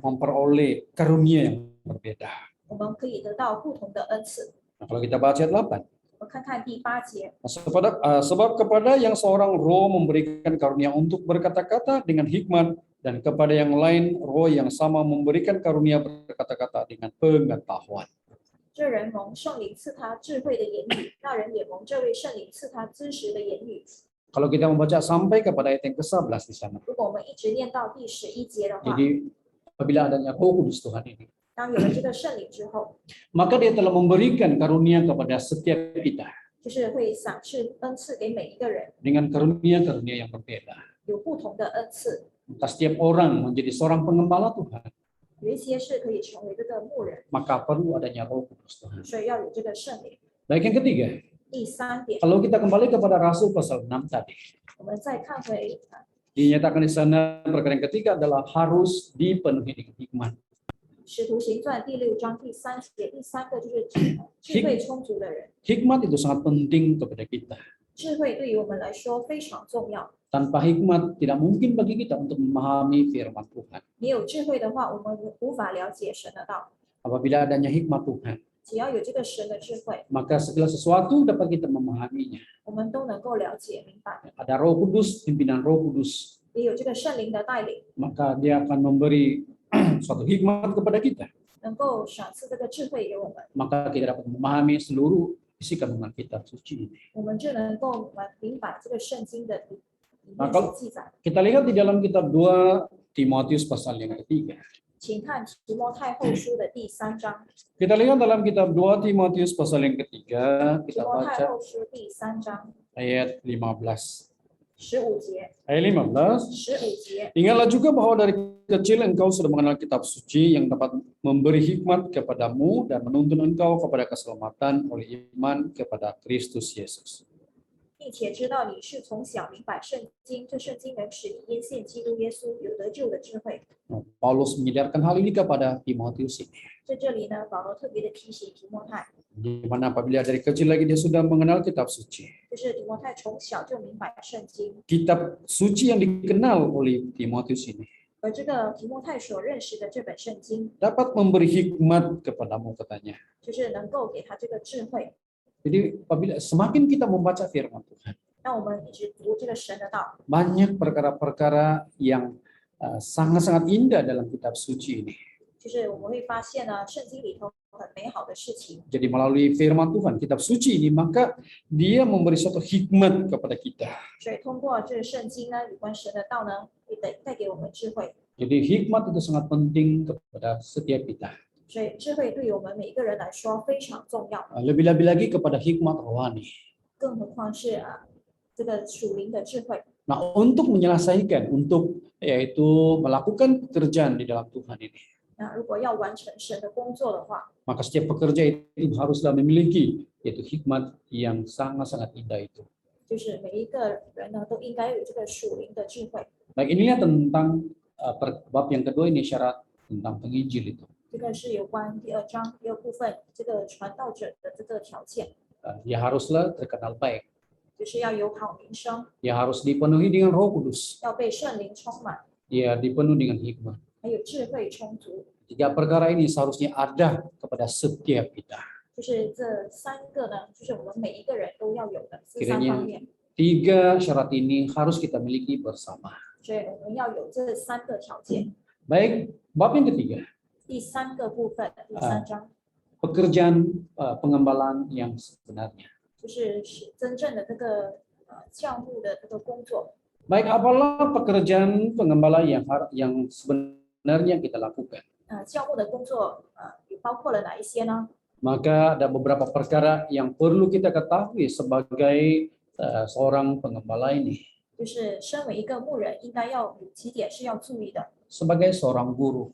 memperoleh karunia yang berbeda. 我们可以得到不同的恩赐。 Nah, kalau kita baca ayat 8, 我们看看第8节， sebab kepada yang seorang roh memberikan karunia untuk berkata-kata dengan hikmat, dan kepada yang lain roh yang sama memberikan karunia berkata-kata dengan pengetahuan. 这人蒙圣灵赐他智慧的言语，那人也蒙这位圣灵赐他知识的言语。 Kalau kita membaca sampai kepada ayat yang ke-11 di sana. 如果我们一直念到第11节的话， Jadi apabila adanya Roh Kudus Tuhan ini, 当有了这个圣灵之后， maka dia telah memberikan karunia kepada setiap kita 就是会赏赐恩赐给每一个人， dengan karunia-karunia yang berbeda. 有不同的恩赐。 Entah setiap orang menjadi seorang pengembala Tuhan, 有一些是可以成为这个牧人， maka perlu adanya Roh Kudus Tuhan. 所以要有这个圣灵。 Baik, yang ketiga, 第3点， kalau kita kembali kepada Rasul pasal 6 tadi, 我们再看回 dinyatakan di sana perkara yang ketiga adalah harus dipenuhi dengan hikmat. 使徒行传第6章第3节，第3个就是智慧充足的人。 Hikmat itu sangat penting kepada kita. 智慧对于我们来说非常重要。 Tanpa hikmat tidak mungkin bagi kita untuk memahami firman Tuhan. 没有智慧的话，我们无法了解神的道。 Apabila adanya hikmat Tuhan, 只要有这个神的智慧， maka segala sesuatu dapat kita memahaminya. 我们都能够了解明白。 Ada Roh Kudus, pimpinan Roh Kudus, 也有这个圣灵的带领， maka dia akan memberi suatu hikmat kepada kita. 能够赏赐这个智慧给我们， Maka kita dapat memahami seluruh isi kandungan kitab suci ini. 我们就能够明白这个圣经的里面 Maka 所记载。 kita lihat di dalam kitab 2 Timotius pasal yang ketiga. 请看提摩太后书的第3章。 Kita lihat dalam kitab 2 Timotius pasal yang ketiga, 提 kita 摩太 baca 后书第3章 ayat 15. 15节， Ayat 15. 15节。 Ingatlah juga bahwa dari kecil engkau sudah mengenal kitab suci yang dapat memberi hikmat kepadamu dan menuntun engkau kepada keselamatan oleh iman kepada Kristus Yesus. 并且知道你是从小明白圣经，这圣经能使你因信基督耶稣有得救的智慧。 Paulus menyadarkan hal ini kepada Timotius ini. 在这里呢，保罗特别的提醒提摩太， Di mana apabila dari kecil lagi dia sudah mengenal kitab suci. 就是提摩太从小就明白圣经， Kitab suci yang dikenal oleh Timotius ini 而这个提摩太所认识的这本圣经， dapat memberi hikmat kepadamu, katanya. 就是能够给他这个智慧。 Jadi apabila semakin kita membaca firman Tuhan, 让我们一直读这个神的道， banyak perkara-perkara yang sangat-sangat indah dalam kitab suci ini. 就是我们会发现呢，圣经里头很美好的事情。 Jadi melalui firman Tuhan, kitab suci ini, maka dia memberi suatu hikmat kepada kita. 所以通过这个圣经呢，有关神的道呢，也带给我们智慧。 Jadi hikmat itu sangat penting kepada setiap kita. 所以智慧对于我们每一个人来说非常重要， Lebih-lebih lagi kepada hikmat rohani. 更何况是这个属灵的智慧。 Nah, untuk menyelesaikan, untuk yaitu melakukan pekerjaan di dalam Tuhan ini, 那如果要完成神的工作的话， maka setiap pekerja itu haruslah memiliki yaitu hikmat yang sangat-sangat indah itu. 就是每一个人呢都应该有这个属灵的智慧。 Baik, inilah tentang bab yang kedua ini syarat tentang penginjil itu. 这个是有关第2章第2部分这个传道者的这个条件， Dia haruslah terkenal baik. 就是要有好名声， Dia harus dipenuhi dengan Roh Kudus. 要被圣灵充满， Dia dipenuhi dengan hikmat. 还有智慧充足。 Tiga perkara ini seharusnya ada kepada setiap kita. 就是这3个呢，就是我们每一个人都要有的这3 Kiranya 方面， tiga syarat ini harus kita miliki bersama. 所以我们要有这3个条件。 Baik, bab yang ketiga, 第3个部分，第3章 pekerjaan pengembalaan yang sebenarnya. 就是真正的这个教牧的这个工作。 Baik, apalah pekerjaan pengembala yang sebenarnya kita lakukan? 教牧的工作包括了哪一些呢？ Maka ada beberapa perkara yang perlu kita ketahui sebagai seorang pengembala ini. 就是身为一个牧人，应该要有几点是要注意的。 Sebagai seorang guru,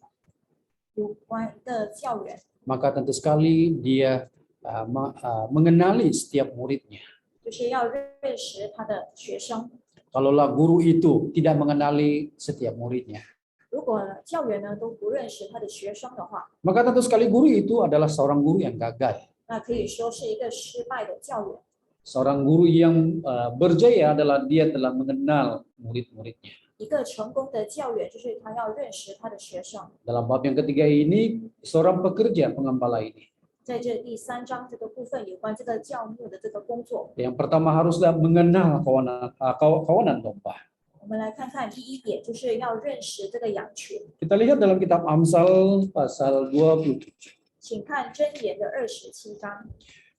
有关一个教员， maka tentu sekali dia mengenali setiap muridnya. 就是要认识他的学生。 Kalaulah guru itu tidak mengenali setiap muridnya, 如果教员呢都不认识他的学生的话， maka tentu sekali guru itu adalah seorang guru yang gagal. 那可以说是一个失败的教员。 Seorang guru yang berjaya adalah dia telah mengenal murid-muridnya. 一个成功的教员就是他要认识他的学生。 Dalam bab yang ketiga ini, seorang pekerja pengembala ini, 在这第3章这个部分有关这个教牧的这个工作， yang pertama haruslah mengenal kawanan domba. 我们来看看第1点，就是要认识这个羊群。 Kita lihat dalam kitab Amsal pasal 27. 请看箴言的27章。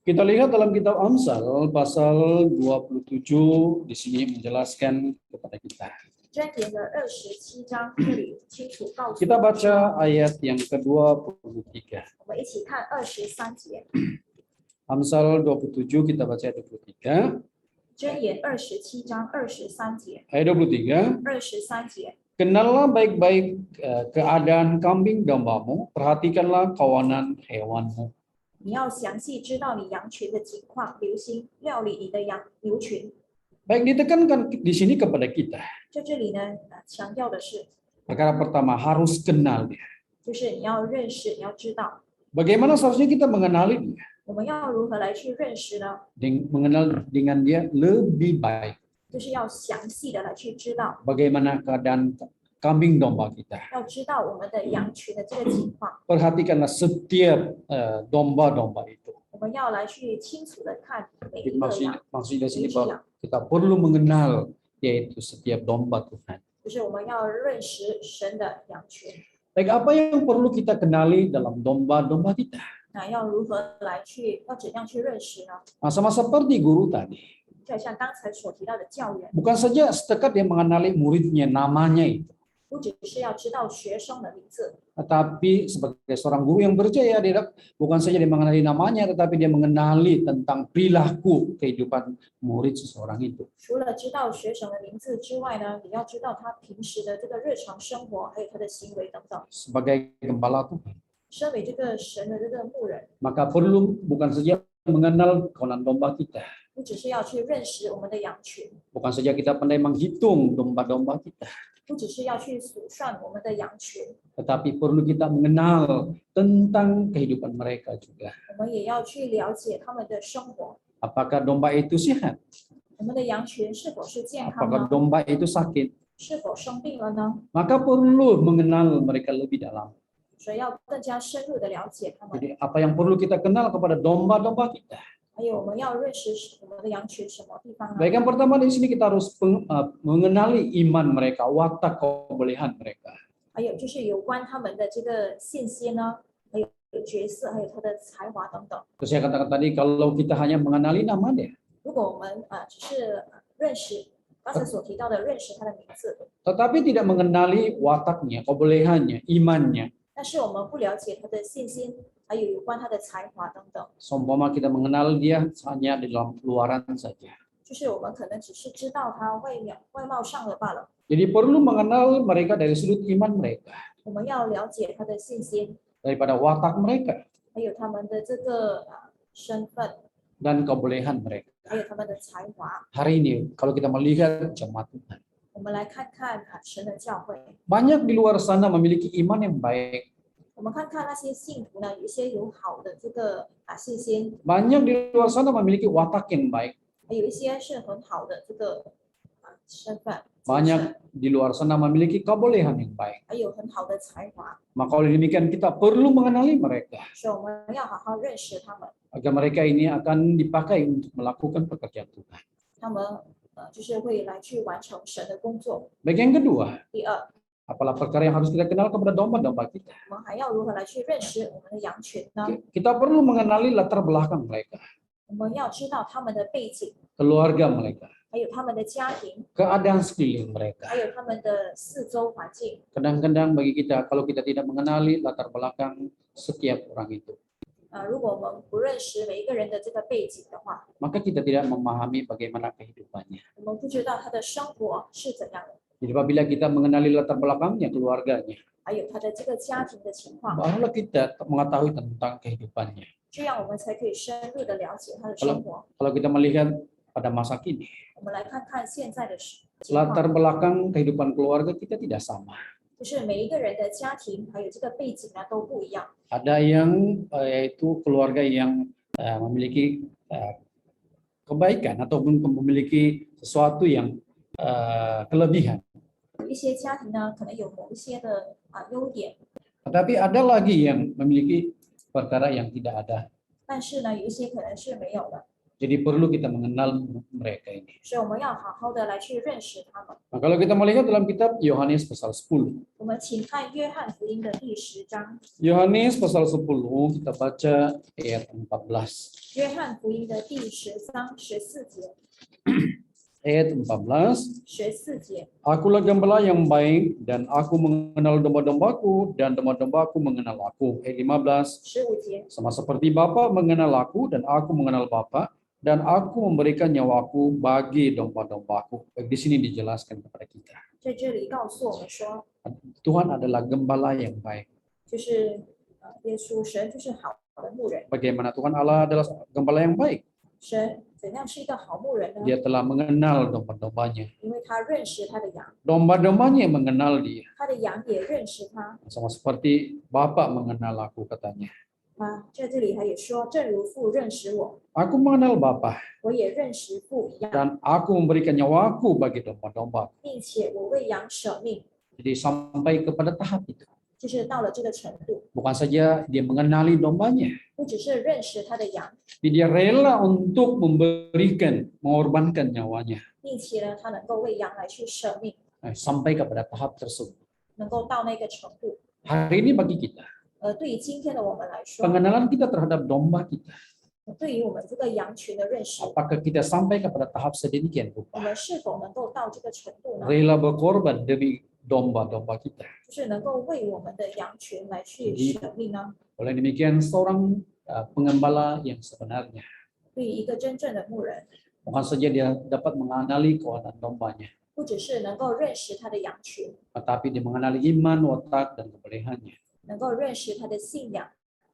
Kita lihat dalam kitab Amsal pasal 27 di sini menjelaskan kepada kita. 箴言的27章这里清楚告诉 Kita 我们， baca ayat yang ke-23. 我们一起看23节。 Amsal 27 kita baca ayat 23. 箴言27章23节， Ayat 23. 23节， Kenallah baik-baik keadaan kambing dombamu, perhatikanlah kawanan hewanmu. 你要详细知道你羊群的情况，留心料理你的牛群。 Baik, ditekankan di sini kepada kita. 在这里呢，强调的是， Perkara pertama harus kenal dia. 就是你要认识，你要知道， Bagaimana seharusnya kita mengenali dia? 我们要如何来去认识呢？ Mengenal dengan dia lebih baik. 就是要详细的来去知道， Bagaimana keadaan kambing domba kita. 要知道我们的羊群的这个情况， Perhatikanlah setiap domba-domba itu. 我们要来去清楚的看每一个羊， Maksudnya 每 sini 一只 bahwa 羊， kita perlu mengenal yaitu setiap domba Tuhan. 就是我们要认识神的羊群。 Baik, apa yang perlu kita kenali dalam domba-domba kita? 那要如何来去，要怎样去认识呢？ Nah, sama seperti guru tadi. 就像刚才所提到的教员， Bukan saja sedekat dia mengenali muridnya, namanya itu. 不只是要知道学生的名字， Tetapi sebagai seorang guru yang berjaya, dia bukan saja dia mengenali namanya, tetapi dia mengenali tentang perilaku kehidupan murid seseorang itu. 除了知道学生的名字之外呢，也要知道他平时的这个日常生活，还有他的行为等等。 Sebagai gembala Tuhan, 身为这个神的这个牧人， maka perlu bukan saja mengenal kawanan domba kita, 不只是要去认识我们的羊群， bukan saja kita pandai menghitung domba-domba kita, 不只是要去数算我们的羊群， tetapi perlu kita mengenal tentang kehidupan mereka juga. 我们也要去了解他们的生活。 Apakah domba itu sehat? 我们的羊群是否是健康 Apakah 呢？ domba itu sakit? 是否生病了呢？ Maka perlu mengenal mereka lebih dalam. 所以要更加深入的了解他们。 Jadi apa yang perlu kita kenal kepada domba-domba kita? 还有我们要认识我们的羊群什么地方呢？ Baik, yang pertama di sini kita harus mengenali iman mereka, watak kebolehan mereka. 还有就是有关他们的这个信息呢，还有角色，还有他的才华等等。 Terus saya katakan tadi, kalau kita hanya mengenali namanya, 如果我们只是认识刚才所提到的认识他的名字， tetapi tidak mengenali wataknya, kebolehannya, imannya. 但是我们不了解他的信心，还有有关他的才华等等， Seumpama kita mengenal dia hanya di dalam luaran saja. 就是我们可能只是知道他外貌上的罢了。 Jadi perlu mengenal mereka dari sudut iman mereka, 我们要了解他的信心， daripada watak mereka 还有他们的这个身份， dan kebolehan mereka. 还有他们的才华。 Hari ini kalau kita melihat jemaat Tuhan, 我们来看看神的教会， banyak di luar sana memiliki iman yang baik, 我们看看那些信徒呢，有一些有好的这个信心， banyak di luar sana memiliki watak yang baik, 还有一些是很好的这个身份，精神 banyak di luar sana memiliki kebolehan yang baik. 还有很好的才华， Maka oleh demikian kita perlu mengenali mereka 所以我们要好好认识他们， agar mereka ini akan dipakai untuk melakukan pekerjaan Tuhan. 他们就是会来去完成神的工作。 Baik, yang kedua, 第二， apalah perkara yang harus kita kenal kepada domba-domba kita. 我们还要如何来去认识我们的羊群呢？ Kita perlu mengenali latar belakang mereka, 我们要知道他们的背景， keluarga mereka, 还有他们的家庭， keadaan sekeliling mereka. 还有他们的四周环境。 Kadang-kadang bagi kita, kalau kita tidak mengenali latar belakang setiap orang itu, 如果我们不认识每一个人的这个背景的话， maka kita tidak memahami bagaimana kehidupannya. 我们不知道他的生活是怎样的， Jadi apabila kita mengenali latar belakangnya, keluarganya, 还有他的这个家庭的情况， barulah kita mengetahui tentang kehidupannya. 这样我们才可以深入的了解他的生活。 Kalau kita melihat pada masa kini, 我们来看看现在的情 latar 况， belakang kehidupan keluarga kita tidak sama. 就是每一个人的家庭还有这个背景呢都不一样。 Ada yang yaitu keluarga yang memiliki kebaikan ataupun memiliki sesuatu yang kelebihan. 有一些家庭呢可能有某一些的优点， Tetapi ada lagi yang memiliki perkara yang tidak ada. 但是呢有一些可能是没有的， Jadi perlu kita mengenal mereka ini. 所以我们要好好的来去认识他们。 Nah, kalau kita melihat dalam kitab Yohanes pasal 10. 我们请看约翰福音的第10章， Yohanes pasal 10 kita baca ayat 14. 约翰福音的第10章14节， Ayat 14. 14节。 Akulah gembala yang baik dan aku mengenal domba-dombaku dan domba-dombaku mengenal aku. Ayat 15. 15节， Sama seperti Bapa mengenal aku dan aku mengenal Bapa dan aku memberikan nyawaku bagi domba-dombaku. Baik, di sini dijelaskan kepada kita. 在这里告诉我们说， Tuhan adalah gembala yang baik. 就是耶稣神就是好的牧人， Bagaimana Tuhan Allah adalah gembala yang baik? 神怎样是一个好牧人呢？ Dia telah mengenal domba-dombanya. 因为他认识他的羊， Domba-dombanya yang mengenal dia. 他的羊也认识他。 Sama seperti Bapa mengenal aku katanya. 在这里他也说，正如父认识我， Aku mengenal Bapa 我也认识父一样， dan aku memberikan nyawaku bagi domba-domba. 并且我为羊舍命， Jadi sampai kepada tahap itu. 就是到了这个程度， Bukan saja dia mengenali dombanya, 不只是认识他的羊， tapi dia rela untuk memberikan, mengorbankan nyawanya. 并且呢，他能够为羊来去舍命， Sampai kepada tahap tersebut. 能够到那个程度。 Hari ini bagi kita, 对于今天的我们来说， pengenalan kita terhadap domba kita, 对于我们这个羊群的认识， apakah kita sampai kepada tahap sedemikian 我 rupa? 们是否能够到这个程度呢？ Rela berkorban demi domba-domba kita. 就是能够为我们的羊群来去 Jadi 舍命呢？ oleh demikian seorang pengembala yang sebenarnya 对于一个真正的牧人， bukan saja dia dapat mengenali kawanan dombanya, 不只是能够认识他的羊群， tetapi dia mengenali iman, watak, dan kebolehannya. 能够认识他的信仰、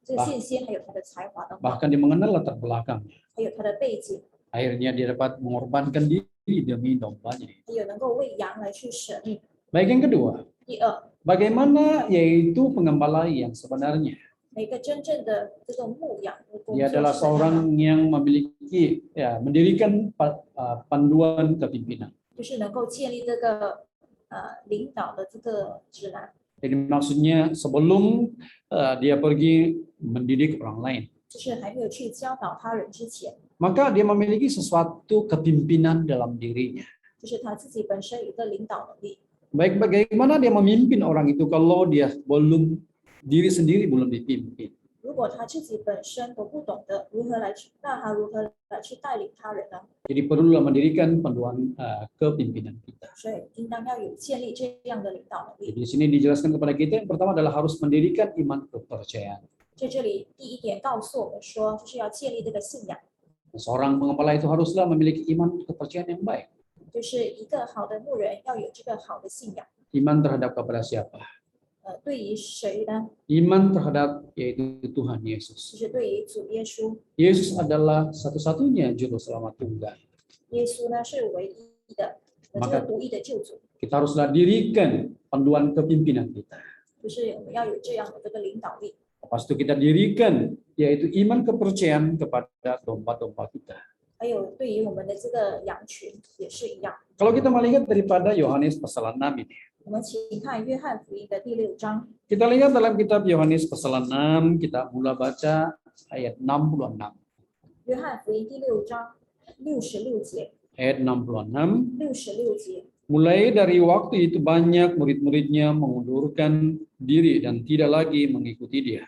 这个信心，还有他的才华等等， Bahkan dia mengenal latar belakangnya. 还有他的背景， Akhirnya dia dapat mengorbankan diri demi dombanya. 还有能够为羊来去舍命。 Baik, yang kedua, 第二， bagaimana yaitu pengembala yang sebenarnya? 每个真正的这个牧养的工 Dia 作 adalah 是怎样的 seorang yang memiliki mendirikan panduan kepimpinan. 就是能够建立这个领导的这个指南， Jadi maksudnya sebelum dia pergi mendidik orang lain, 就是还没有去教导他人之前， maka dia memiliki sesuatu kepimpinan dalam dirinya. 就是他自己本身有一个领导能力。 Baik, bagaimana dia memimpin orang itu kalau dia belum diri sendiri belum dipimpin? 如果他自己本身都不懂得如何来去，那他如何来去带领他人呢？ Jadi perlulah mendirikan panduan kepimpinan kita. 所以应当要有建立这样的领导能 Jadi 力。 di sini dijelaskan kepada kita yang pertama adalah harus mendirikan iman kepercayaan. 在这里第一点告诉我们说，就是要建立这个信仰， Seorang pengembala itu haruslah memiliki iman kepercayaan yang baik. 就是一个好的牧人要有这个好的信仰。 Iman terhadap kepada siapa? 对于谁呢？ Iman terhadap yaitu Tuhan 就 Yesus. 是对于主耶稣。 Yesus adalah satu-satunya juru selamat tunggal. 耶稣呢是唯一的，这 Maka 个独一的救主， kita haruslah dirikan panduan kepimpinan kita. 就是我们要有这样的这个领导力。 Lepas itu kita dirikan yaitu iman kepercayaan kepada domba-domba kita. 还有对于我们的这个羊群也是一样。 Kalau kita melihat daripada Yohanes pasal 6 ini, 我们请看约翰福音的第6章， kita lihat dalam kitab Yohanes pasal 6, kita mula baca ayat 66. 约翰福音第6章66节， Ayat 66, 66节， mulai dari waktu itu banyak murid-muridnya mengundurkan diri dan tidak lagi mengikuti dia.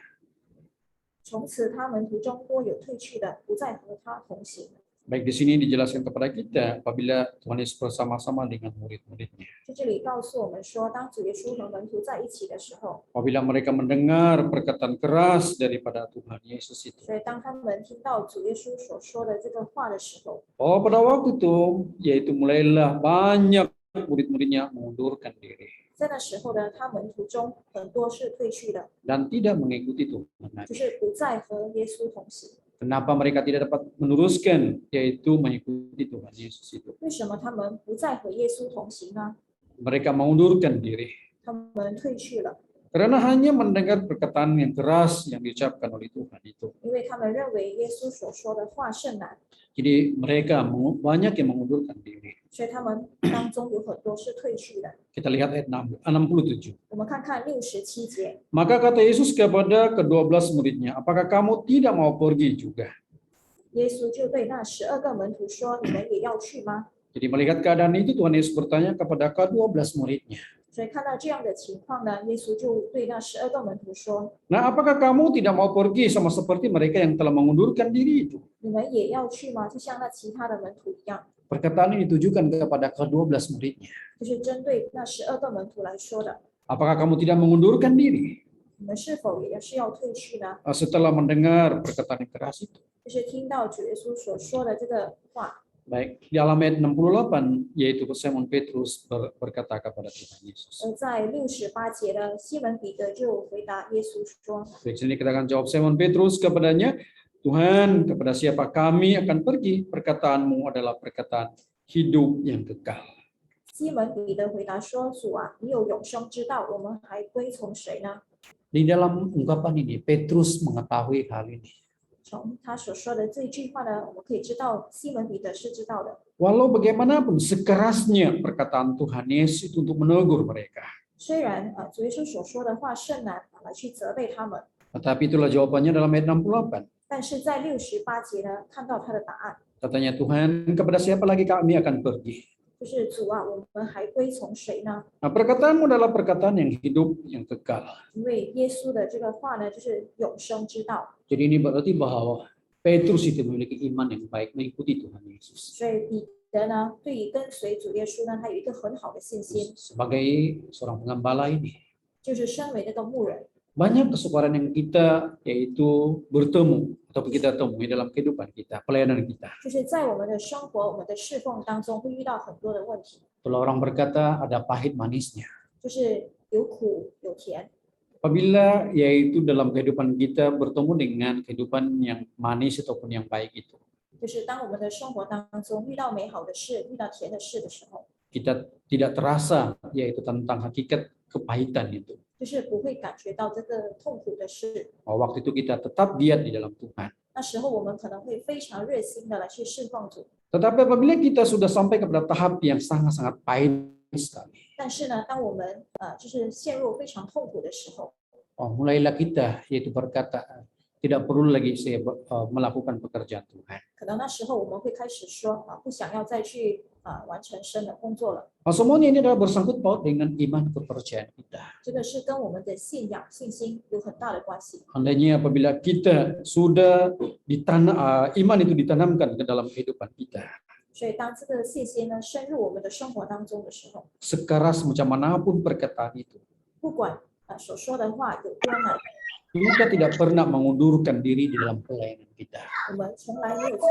从此他门徒中多有退去的，不再和他同行。 Baik, di sini dijelaskan kepada kita apabila Tuhan Yesus bersama-sama dengan murid-muridnya. 在这里告诉我们说，当主耶稣和门徒在一起的时候， Apabila mereka mendengar perkataan keras daripada Tuhan Yesus itu. 所以当他们听到主耶稣所说的这个话的时候， Oh, pada waktu itu, yaitu mulailah banyak murid-muridnya mengundurkan diri 在那时候呢，他门徒中很多是退去的， dan tidak mengikuti Tuhan. 就是不再和耶稣同行。 Kenapa mereka tidak dapat meneruskan, yaitu mengikuti Tuhan Yesus itu? 为什么他们不再和耶稣同行呢？ Mereka mengundurkan diri 他们退去了， karena hanya mendengar perkataan yang keras yang diucapkan oleh Tuhan itu. 因为他们认为耶稣所说的话甚难， Jadi mereka banyak yang mengundurkan diri. 所以他们当中有很多是退去的。 Kita lihat ayat 67. 我们看看67节， Maka kata Yesus kepada ke-12 muridnya, apakah kamu tidak mau pergi juga? 耶稣就对那12个门徒说：“你们也要去吗 Jadi melihat keadaan itu Tuhan Yesus bertanya kepada ke-12 muridnya. ？”所以看到这样的情况呢，耶稣就对那12个门徒说 Nah, apakah kamu tidak mau pergi sama seperti mereka yang telah mengundurkan diri itu?：“ 你们也要去吗？就像那其他的门徒一样。 Perkataan ini ditujukan kepada ke-12 muridnya. ”就是针对那12个门徒来说的。 Apakah kamu tidak mengundurkan diri 你们是否也是要退去呢？ setelah mendengar perkataan yang keras itu? 就是听到主耶稣所说的这个话。 Baik, di alamat 68 yaitu Simon Petrus berkata kepada Tuhan Yesus. 在68节呢，西门彼得就回答耶稣说 Di sini kita akan jawab Simon Petrus kepadanya, Tuhan, kepada siapa kami akan pergi? Perkataanmu adalah perkataan hidup yang kekal. 西门彼得回答说：“主啊，你有永生之道，我们还归从谁呢 Di dalam ungkapan ini, Petrus mengetahui hal ini.？” 从他所说的这一句话呢，我们可以知道西门彼得是知道的。 Walau bagaimanapun sekerasnya perkataan Tuhan Yesus itu untuk menegur mereka. 虽然主耶稣所说的话甚难来去责备他们， Tetapi itulah jawabannya dalam ayat 68. 但是在68节呢，看到他的答案， Katanya Tuhan, kepada siapa lagi kami akan pergi? 就是主啊，我们还归从谁呢？ Nah, perkataanmu adalah perkataan yang hidup, yang kekal. 因为耶稣的这个话呢，就是永生之道。 Jadi ini berarti bahwa Petrus itu memiliki iman yang baik mengikuti Tuhan Yesus. 所以彼德呢，对于跟随主耶稣呢，他有一个很好的信心， Sebagai seorang pengembala ini, 就是身为那个牧人， banyak kesukaran yang kita yaitu bertemu atau kita temui dalam kehidupan kita, pelayanan kita. 就是在我们的生活、我们的侍奉当中会遇到很多的问题， Kalau orang berkata ada pahit manisnya. 就是有苦有甜。 Apabila yaitu dalam kehidupan kita bertemu dengan kehidupan yang manis ataupun yang baik itu, 就是当我们的生活当中遇到美好的事、遇到甜的事的时候， kita tidak terasa yaitu tentang hakikat kepahitan itu. 就是不会感觉到这个痛苦的事。 Waktu itu kita tetap giat di dalam Tuhan. 那时候我们可能会非常热心的来去侍奉主， Tetapi apabila kita sudah sampai kepada tahap yang sangat-sangat pahit sekali, 但是呢，当我们就是陷入非常痛苦的时候， mulailah kita yaitu berkata tidak perlu lagi saya melakukan pekerjaan Tuhan. 可能那时候我们会开始说不想要再去完成神的工作了。 Semuanya ini adalah bersangkut paut dengan iman kepercayaan kita. 这个是跟我们的信仰、信心有很大的关系。 Andainya apabila kita sudah iman itu ditanamkan ke dalam kehidupan kita, 所以当这个信心呢深入我们的生活当中的时候， sekeras macam manapun perkataan itu, 不管所说的话有多难， kita tidak pernah mengundurkan diri di dalam pelayanan kita. 我们从来没有在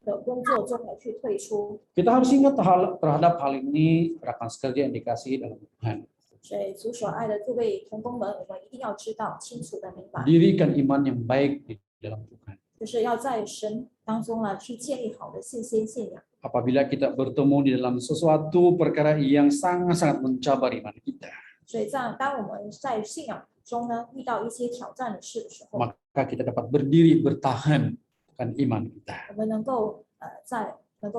的工作中来去退出。 Kita harus ingat terhadap hal ini, rekan sekerja yang dikasihi dalam Tuhan. 所以主所爱的各位同工们，我们一定要知道、清楚的明白， Dirikan iman yang baik di dalam Tuhan. 就是要在神当中呢去建立好的信心、信仰。 Apabila kita bertemu di dalam sesuatu perkara yang sangat-sangat mencabar iman kita, 所以当我们在信仰中呢遇到一些挑战的事的时候， maka kita dapat berdiri bertahan akan iman kita. 我们能够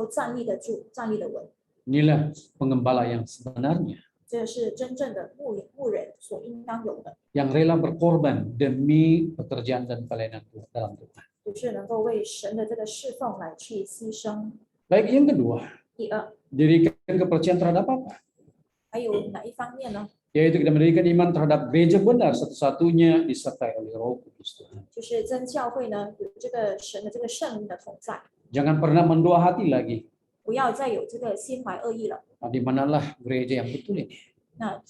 站立得住、站立得稳。 Inilah pengembala yang sebenarnya, 这是真正的牧人所应当有的， yang rela berkorban demi pekerjaan dan pelayanan dalam Tuhan. 就是能够为神的这个侍奉来去牺牲。 Baik, yang kedua, 第二， dirikan kepercayaan terhadap apa? 还有哪一方面呢？ Yaitu kita mendirikan iman terhadap gereja benar satu-satunya disertai oleh Roh Kudus Tuhan. 就是真教会呢有这个神的这个圣灵的同在， Jangan pernah mendua hati lagi. 不要再有这个心怀恶意了。 Di manalah gereja yang betul ini? 那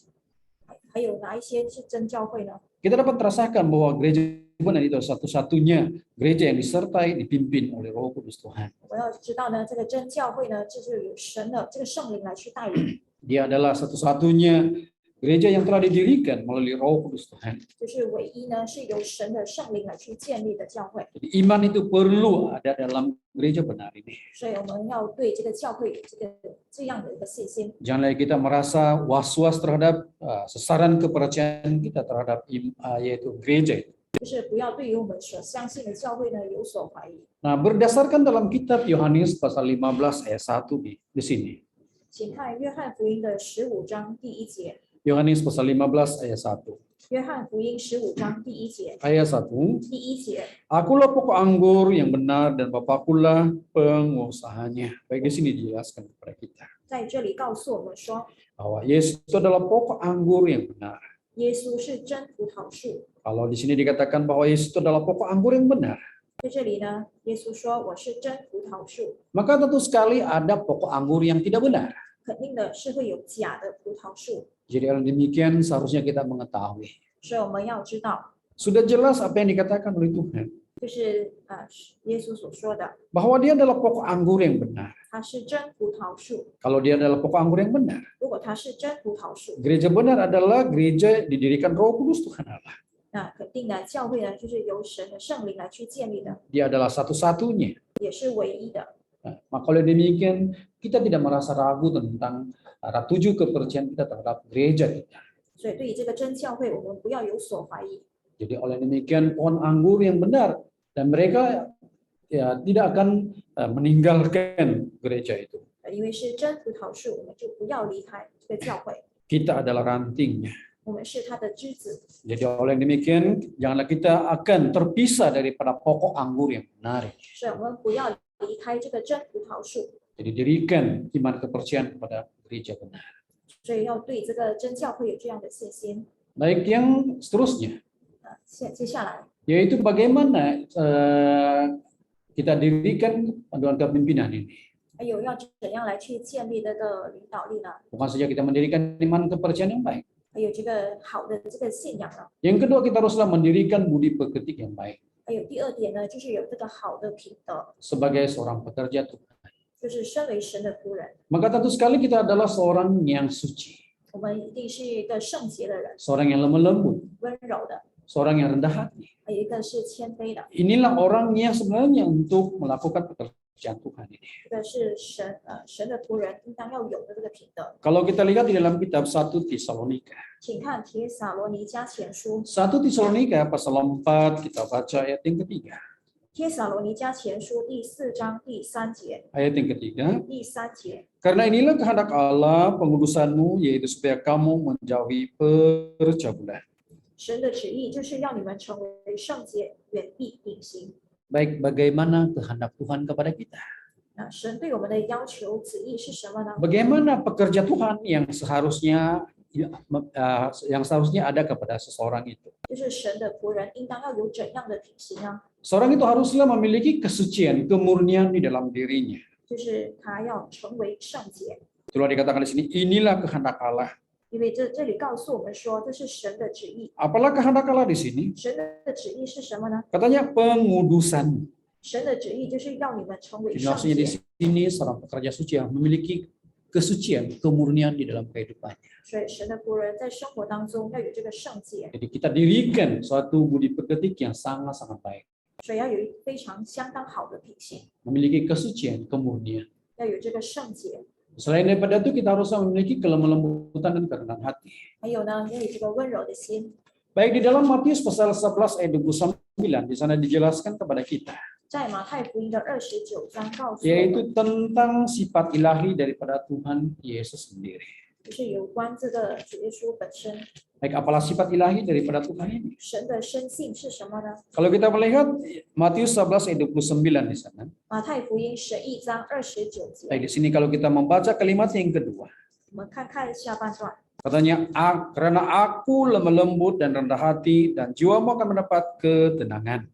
还有哪一些是真教会呢？ Kita dapat merasakan bahwa gereja benar itu satu-satunya gereja yang disertai, dipimpin oleh Roh Kudus Tuhan. 我要知道呢，这个真教会呢，就是有神的这个圣灵来去带领， Dia adalah satu-satunya gereja yang telah didirikan melalui Roh Kudus Tuhan. 就是唯一呢是由神的圣灵来去建立的教会。 Jadi iman itu perlu ada dalam gereja benar ini. 所以我们要对这个教会有这样的一个信心， Jangan lagi kita merasa was-was terhadap sasaran kepercayaan kita terhadap yaitu gereja itu. 就是不要对于我们所相信的教会呢有所怀疑。 Nah, berdasarkan dalam kitab Yohanes pasal 15 ayat 1 di sini. 请看约翰福音的15章第1节， Yohanes pasal 15 ayat 1. 约翰福音15章第1节， Ayat 1. 第1节， Akulah pokok anggur yang benar dan Bapakkulah pengusahanya. Baik, di sini dijelaskan kepada kita 在这里告诉我们说， bahwa Yesus itu adalah pokok anggur yang benar. 耶稣是真葡萄树。 Kalau di sini dikatakan bahwa Yesus itu adalah pokok anggur yang benar, 在这里呢，耶稣说我是真葡萄树， maka tentu sekali ada pokok anggur yang tidak benar. 肯定的是会有假的葡萄树， Jadi hal demikian seharusnya kita mengetahui. 所以我们要知道， Sudah jelas apa yang dikatakan oleh Tuhan, 就是耶稣所说的， bahwa dia adalah pokok anggur yang benar. 它是真葡萄树。 Kalau dia adalah pokok anggur yang benar, 如果它是真葡萄树， gereja benar adalah gereja didirikan Roh Kudus Tuhan Allah. 那肯定的教会呢，就是由神的圣灵来去建立的， Dia adalah satu-satunya. 也是唯一的。 Nah, maka oleh demikian kita tidak merasa ragu tentang tujuh kepercayaan kita terhadap gereja kita. 所以对于这个真教会，我们不要有所怀疑。 Jadi oleh demikian pohon anggur yang benar dan mereka tidak akan meninggalkan gereja itu. 因为是真葡萄树，我们就不要离开这个教会。 Kita adalah rantingnya. 我们是它的枝子， Jadi oleh demikian janganlah kita akan terpisah daripada pokok anggur yang benar. 所以我们不要离开这个真葡萄树。 Jadi dirikan iman kepercayaan kepada gereja benar. 所以要对这个真教会有这样的信心。 Baik, yang seterusnya 接下来 yaitu bagaimana kita dirikan panduan kepemimpinan ini. 还有要怎样来去建立这个领导力呢？ Bukan saja kita mendirikan iman kepercayaan yang baik. 还有这个好的这个信仰呢？ Yang kedua, kita haruslah mendirikan budi pekerti yang baik 还有第二点呢，就是有这个好的品德， sebagai seorang pekerja Tuhan. 就是身为神的仆人， Maka tentu sekali kita adalah seorang yang suci, 我们一定是一个圣洁的人， seorang yang lemah lembut, 温柔的， seorang yang rendah hati. 还有一个是谦卑的。 Inilah orang yang sebenarnya untuk melakukan pekerjaan Tuhan ini. 这个是神的仆人应当要有的这个品德。 Kalau kita lihat di dalam kitab 1 Tesalonika, 请看帖撒罗尼迦前书， 1 Tesalonika pasal 4 kita baca ayat yang ketiga. 帖撒罗尼迦前书第4章第3节， Ayat yang ketiga, 第3节， karena inilah kehendak Allah pengudusanmu, yaitu supaya kamu menjauhi percabulan. 神的旨意就是要你们成为圣洁，远避隐形。 Baik, bagaimana kehendak Tuhan kepada kita? 那神对我们的要求旨意是什么呢？ Bagaimana pekerja Tuhan yang seharusnya ada kepada seseorang itu? 就是神的仆人应当要有怎样的品行呢？ Seorang itu haruslah memiliki kesucian, kemurnian di dalam dirinya. 就是他要成为圣洁， Itulah dikatakan di sini, inilah kehendak Allah. 因为这里告诉我们说这是神的旨意。 Apalah kehendak Allah di sini? 神的旨意是什么呢？ Katanya pengudusan. 神的旨意就是要你们成为 Jadi 圣 maksudnya di 洁。 sini seorang pekerja suci yang memiliki kesucian, kemurnian di dalam kehidupannya. 所以神的仆人在生活当中要有这个圣洁， Jadi kita dirikan suatu budi pekerti yang sangat-sangat baik. 所以要有非常相当好的品行， Memiliki kesucian, kemurnian. 要有这个圣洁。 Selain daripada itu kita harus memiliki kelemah lembutan dan kerendahan hati. 还有呢，要有这个温柔的心。 Baik di dalam Matius pasal 11 ayat 29 di sana dijelaskan kepada kita 在马太福音的29章告诉我们， yaitu tentang sifat ilahi daripada Tuhan Yesus sendiri. 就是有关这个主耶稣本身， Baik apalah sifat ilahi daripada Tuhan ini? 神的生性是什么呢？ Kalau kita melihat Matius 11 ayat 29 di sana. 马太福音11章29节， Baik di sini kalau kita membaca kalimat yang kedua. 我们看看下半段。 Katanya, karena aku lemah lembut dan rendah hati dan jiwamu akan mendapat ketenangan.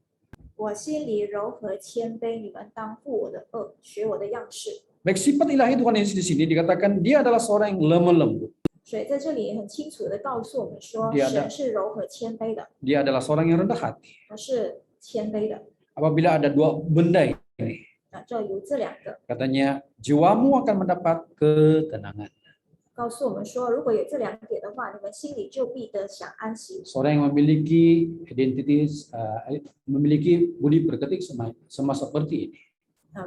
我心里柔和谦卑，你们当负我的恶，学我的样式。 Baik sifat ilahi Tuhan Yesus di sini dikatakan dia adalah seorang yang lemah lembut. 所以在这里也很清楚的告诉我们说， Dia ada- 神是柔和谦卑的， Dia adalah seorang yang rendah hati. 他是谦卑的。 Apabila ada dua benda ini, 这有这两个， katanya jiwamu akan mendapat ketenangan. 告诉我们说，如果有这两点的话，你们心里就必得享安息。 Seorang yang memiliki identitas, memiliki budi pekerti sama seperti ini.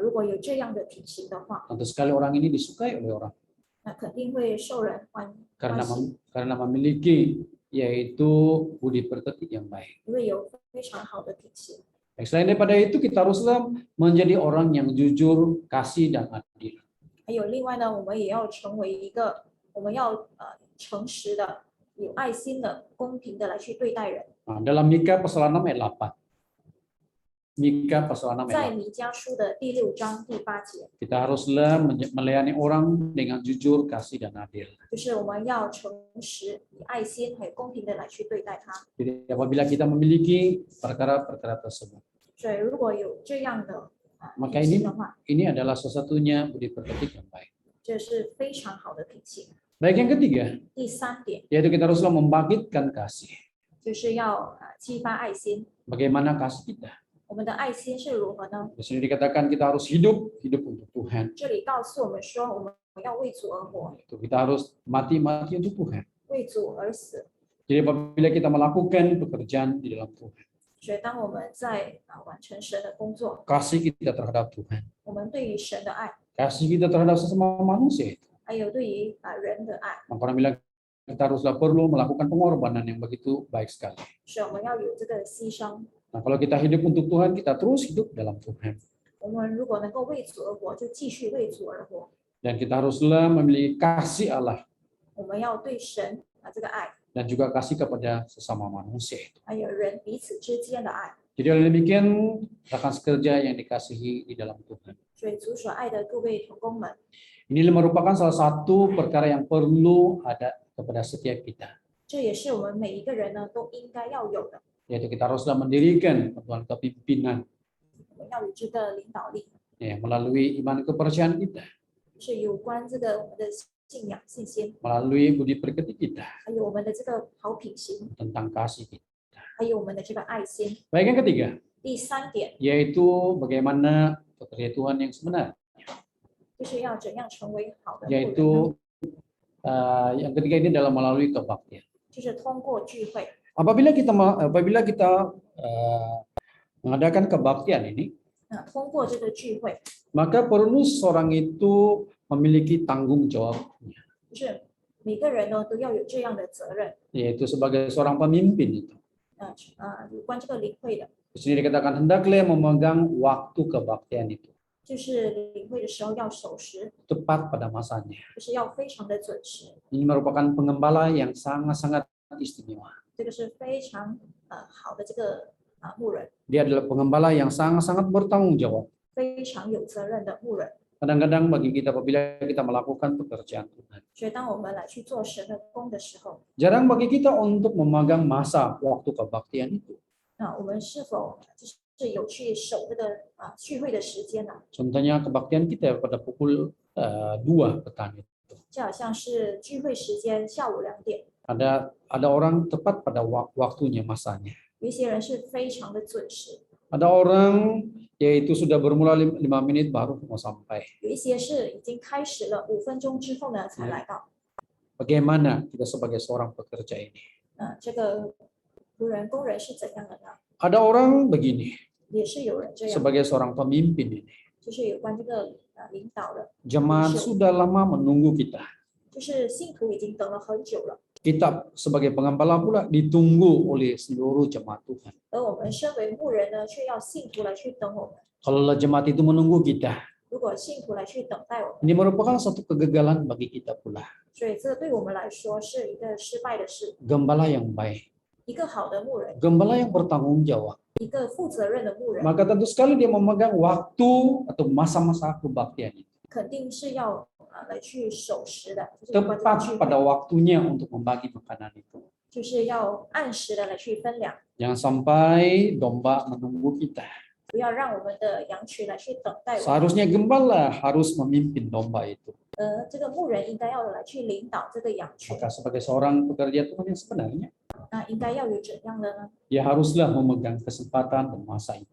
如果有这样的品行的话， Tentu sekali orang ini disukai oleh orang 那肯定会受人欢喜， karena memiliki yaitu budi pekerti yang baik. 因为有非常好的品行。 Baik, selain daripada itu kita haruslah menjadi orang yang jujur, kasih dan adil. 还有另外呢，我们也要成为一个，我们要诚实的、有爱心的、公平的来去对待人。 Nah, dalam Mika pasal 6 ayat 8. Mika pasal 6在 ayat 8. 弥迦书的第6章第8节， Kita haruslah melayani orang dengan jujur, kasih dan adil. 就是我们要诚实、以爱心还有公平的来去对待他。 Jadi apabila kita memiliki perkara-perkara tersebut, 所以如果有这样的品 maka ini 行的话， ini adalah satu-satunya budi pekerti yang baik. 这是非常好的品行。 Baik yang ketiga, 第3点 yaitu kita haruslah membangkitkan kasih. 就是要激发爱心。 Bagaimana kasih kita? 我们的爱心是如何呢？ Di sini dikatakan kita harus hidup untuk Tuhan. 这里告诉我们说，我们要为主而活， Itu kita harus mati untuk Tuhan. 为主而死。 Jadi apabila kita melakukan pekerjaan di dalam Tuhan, 所以当我们在完成神的工作， kasih kita terhadap Tuhan, 我们对于神的爱， kasih kita terhadap sesama manusia itu, 还有对于人的爱， maka orang bilang kita haruslah perlu melakukan pengorbanan yang begitu baik sekali. 所以我们要有这个牺牲。 Nah, kalau kita hidup untuk Tuhan, kita terus hidup dalam Tuhan. 我们如果能够为主而活，就继续为主而活。 Dan kita haruslah memiliki kasih Allah 我们要对神这个爱， dan juga kasih kepada sesama manusia itu. 还有人彼此之间的爱。 Jadi oleh demikian, rekan sekerja yang dikasihi di dalam Tuhan. 所以主所爱的各位同工们， Ini merupakan salah satu perkara yang perlu ada kepada setiap kita. 这也是我们每一个人呢都应该要有的。 Yaitu kita haruslah mendirikan pertuan kepimpinan 我们要有这个领导力， ya, melalui iman kepercayaan kita, 是有关这个我们的信仰、信心， melalui budi pekerti kita, 还有我们的这个好品行， tentang kasih kita. 还有我们的这个爱心。 Baik, yang ketiga, 第三点 yaitu bagaimana pekerja Tuhan yang sebenar. 就是要怎样成为好的牧人呢？ Yaitu yang ketiga ini adalah melalui kebaktian. 就是通过聚会。 Apabila kita mengadakan kebaktian ini, 通过这个聚会， maka perlu seorang itu memiliki tanggung jawabnya, 就是每个人呢都要有这样的责任。 yaitu sebagai seorang pemimpin itu. 有关这个领会的， Di sini dikatakan hendaklah memegang waktu kebaktian itu 就是领会的时候要守时， tepat pada masanya. 就是要非常的准时。 Ini merupakan pengembala yang sangat-sangat istimewa. 这个是非常好的这个牧人， Dia adalah pengembala yang sangat-sangat bertanggung jawab. 非常有责任的牧人。 Kadang-kadang bagi kita apabila kita melakukan pekerjaan Tuhan, 所以当我们来去做神的工的时候， jarang bagi kita untuk memegang masa waktu kebaktian itu. 我们是否就是有去守这个聚会的时间呢？ Contohnya kebaktian kita pada pukul 2 petang itu. 就好像是聚会时间下午2点， Ada orang tepat pada waktunya masanya. 有一些人是非常的准时， Ada orang yaitu sudah bermula 5 menit baru mau sampai. 有一些是已经开始了5分钟之后呢才来到。 Bagaimana kita sebagai seorang pekerja ini? 这个仆人工人是怎样的呢？ Ada orang begini, 也是有人这样， sebagai seorang pemimpin ini. 就是有关这个领导的， Jemaat sudah lama menunggu kita. 就是信徒已经等了很久了， Kita sebagai pengembala pula ditunggu oleh seluruh jemaat Tuhan. 而我们身为牧人呢，却要信徒来去等我们。 Kalau jemaat itu menunggu kita, 如果信徒来去等待我们， ini merupakan satu kegagalan bagi kita pula. 所以这对我们来说是一个失败的事。 Gembala yang baik, 一个好的牧人， gembala yang bertanggung jawab. 一个负责任的牧人， Maka tentu sekali dia memegang waktu atau masa-masa kebaktian itu. 肯定是要来去守时的，就是有关这个 Tepat 聚 pada 会， waktunya untuk membagi makanan itu. 就是要按时的来去分粮， Jangan sampai domba menunggu kita. 不要让我们的羊群来去等待我们。 Seharusnya gembala harus memimpin domba itu. 这个牧人应该要来去领导这个羊群， Maka sebagai seorang pekerja Tuhan yang sebenarnya, 应该要有怎样的呢？ dia haruslah memegang kesempatan dan masa itu.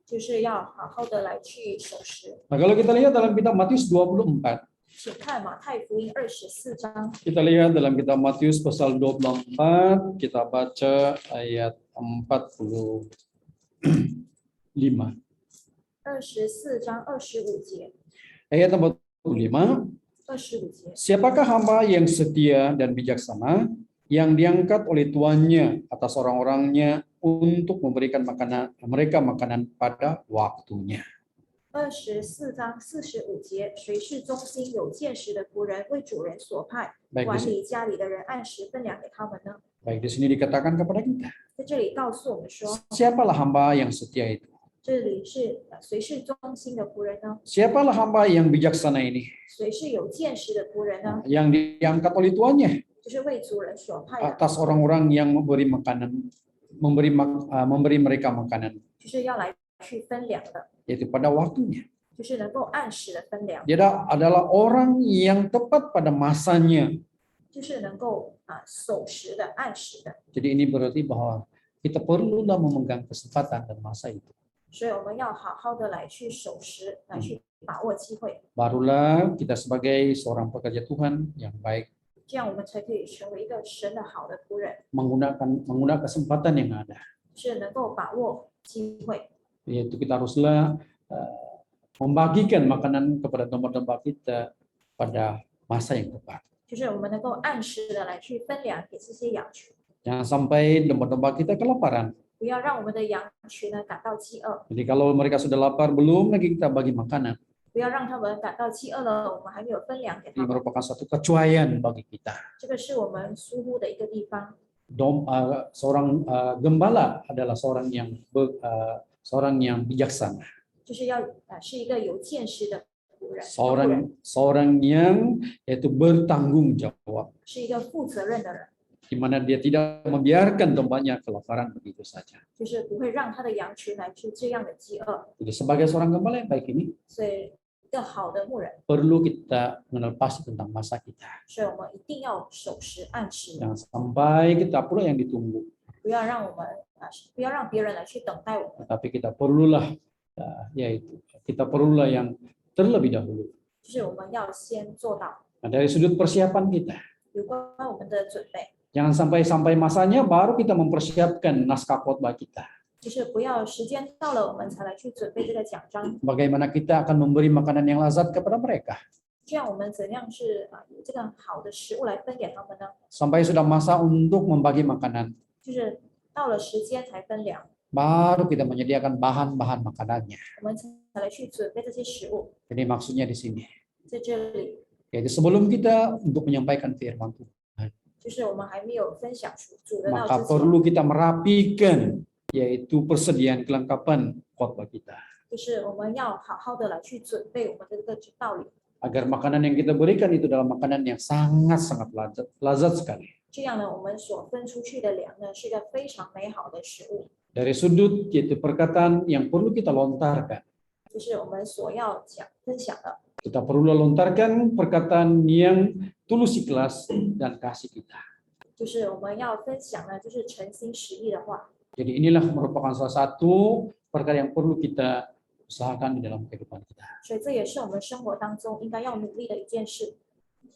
就是要好好的来去守时。 Nah, kalau kita lihat dalam kitab Matius 24, 请看马太福音24章， kita lihat dalam kitab Matius pasal 24, kita baca ayat 45. 24章25节， Ayat 45, 25节， siapakah hamba yang setia dan bijaksana yang diangkat oleh tuannya atas orang-orangnya untuk memberikan mereka makanan pada waktunya. 24章45节，谁是忠心有见识的仆人，为主人所派， Baik 管 di, sini, 理家里的人按时分粮给他们呢？ baik di sini dikatakan kepada kita, 在这里告诉我们说， siapalah hamba yang setia itu? 这里是谁是忠心的仆人呢？ Siapalah hamba yang bijaksana ini? 谁是有见识的仆人呢？ Yang diangkat oleh tuannya 就是为主人所派的， atas orang-orang yang memberi makanan, memberi mereka makanan, 就是要来去分粮的， yaitu pada waktunya. 就是能够按时的分粮， Dia adalah orang yang tepat pada masanya. 就是能够守时的、按时的。 Jadi ini berarti bahwa kita perlulah memegang kesempatan dan masa itu. 所以我们要好好的来去守时，来去把握机会， Barulah kita sebagai seorang pekerja Tuhan yang baik 这样我们才可以成为一个神的好的仆人， menggunakan kesempatan yang ada. 是能够把握机会， Yaitu kita haruslah membagikan makanan kepada domba-domba kita pada masa yang tepat. 就是我们能够按时的来去分粮给这些羊群， Jangan sampai domba-domba kita kelaparan. 不要让我们的羊群呢感到饥饿， Jadi kalau mereka sudah lapar, belum lagi kita bagi makanan. 不要让他们感到饥饿了，我们还没有分粮给他 Ini 们， merupakan satu kecuaian bagi kita. 这个是我们疏忽的一个地方。 Seorang gembala adalah seorang yang bijaksana. 就是要是一个有见识的仆人， Seorang yang yaitu bertanggung jawab. 是一个负责任的人， di mana dia tidak membiarkan dombanya kelaparan begitu saja. 就是不会让他的羊群来去这样的饥饿。 Jadi sebagai seorang gembala yang baik ini 所以，一个好的牧人， perlu kita mengenal pasti tentang masa kita. 所以我们一定要守时按时， Jangan sampai kita pula yang ditunggu, 不要让我们不要让别人来去等待我们， tetapi kita perlulah yaitu kita perlulah yang terlebih dahulu. 就是我们要先做到 Nah, dari sudut persiapan kita, 有关我们的准备， jangan sampai masanya baru kita mempersiapkan naskah khotbah kita. 就是不要时间到了我们才来去准备这个奖章， Bagaimana kita akan memberi makanan yang lazat kepada mereka. 这样我们怎样是有这个好的食物来分给他们呢？ Sampai sudah masa untuk membagi makanan, 就是到了时间才分粮， baru kita menyediakan bahan-bahan makanannya. 我们才来去准备这些食物， Jadi maksudnya di sini, 在这里 yaitu sebelum kita untuk menyampaikan firman Tuhan, 就是我们还没有分享主的道 maka 之前， perlu kita merapikan yaitu persediaan kelengkapan khotbah kita. 就是我们要好好的来去准备我们的这个道理， Agar makanan yang kita berikan itu adalah makanan yang sangat-sangat lazat sekali. 这样呢，我们所分出去的粮呢，是一个非常美好的食物， Dari sudut yaitu perkataan yang perlu kita lontarkan. 就是我们所要分享的。 Kita perlu lontarkan perkataan yang tulus ikhlas dan kasih kita. 就是我们要分享呢，就是诚心实意的话。 Jadi inilah merupakan salah satu perkara yang perlu kita usahakan di dalam kehidupan kita. 所以这也是我们生活当中应该要努力的一件事。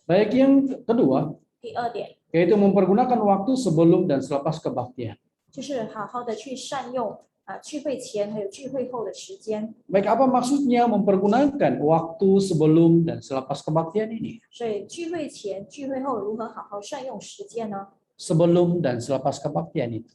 Baik, yang kedua, 第二点 yaitu mempergunakan waktu sebelum dan selepas kebaktian. 就是好好的去善用聚会前还有聚会后的时间。 Baik, apa maksudnya mempergunakan waktu sebelum dan selepas kebaktian ini? 所以聚会前、聚会后如何好好善用时间呢？ Sebelum dan selepas kebaktian itu.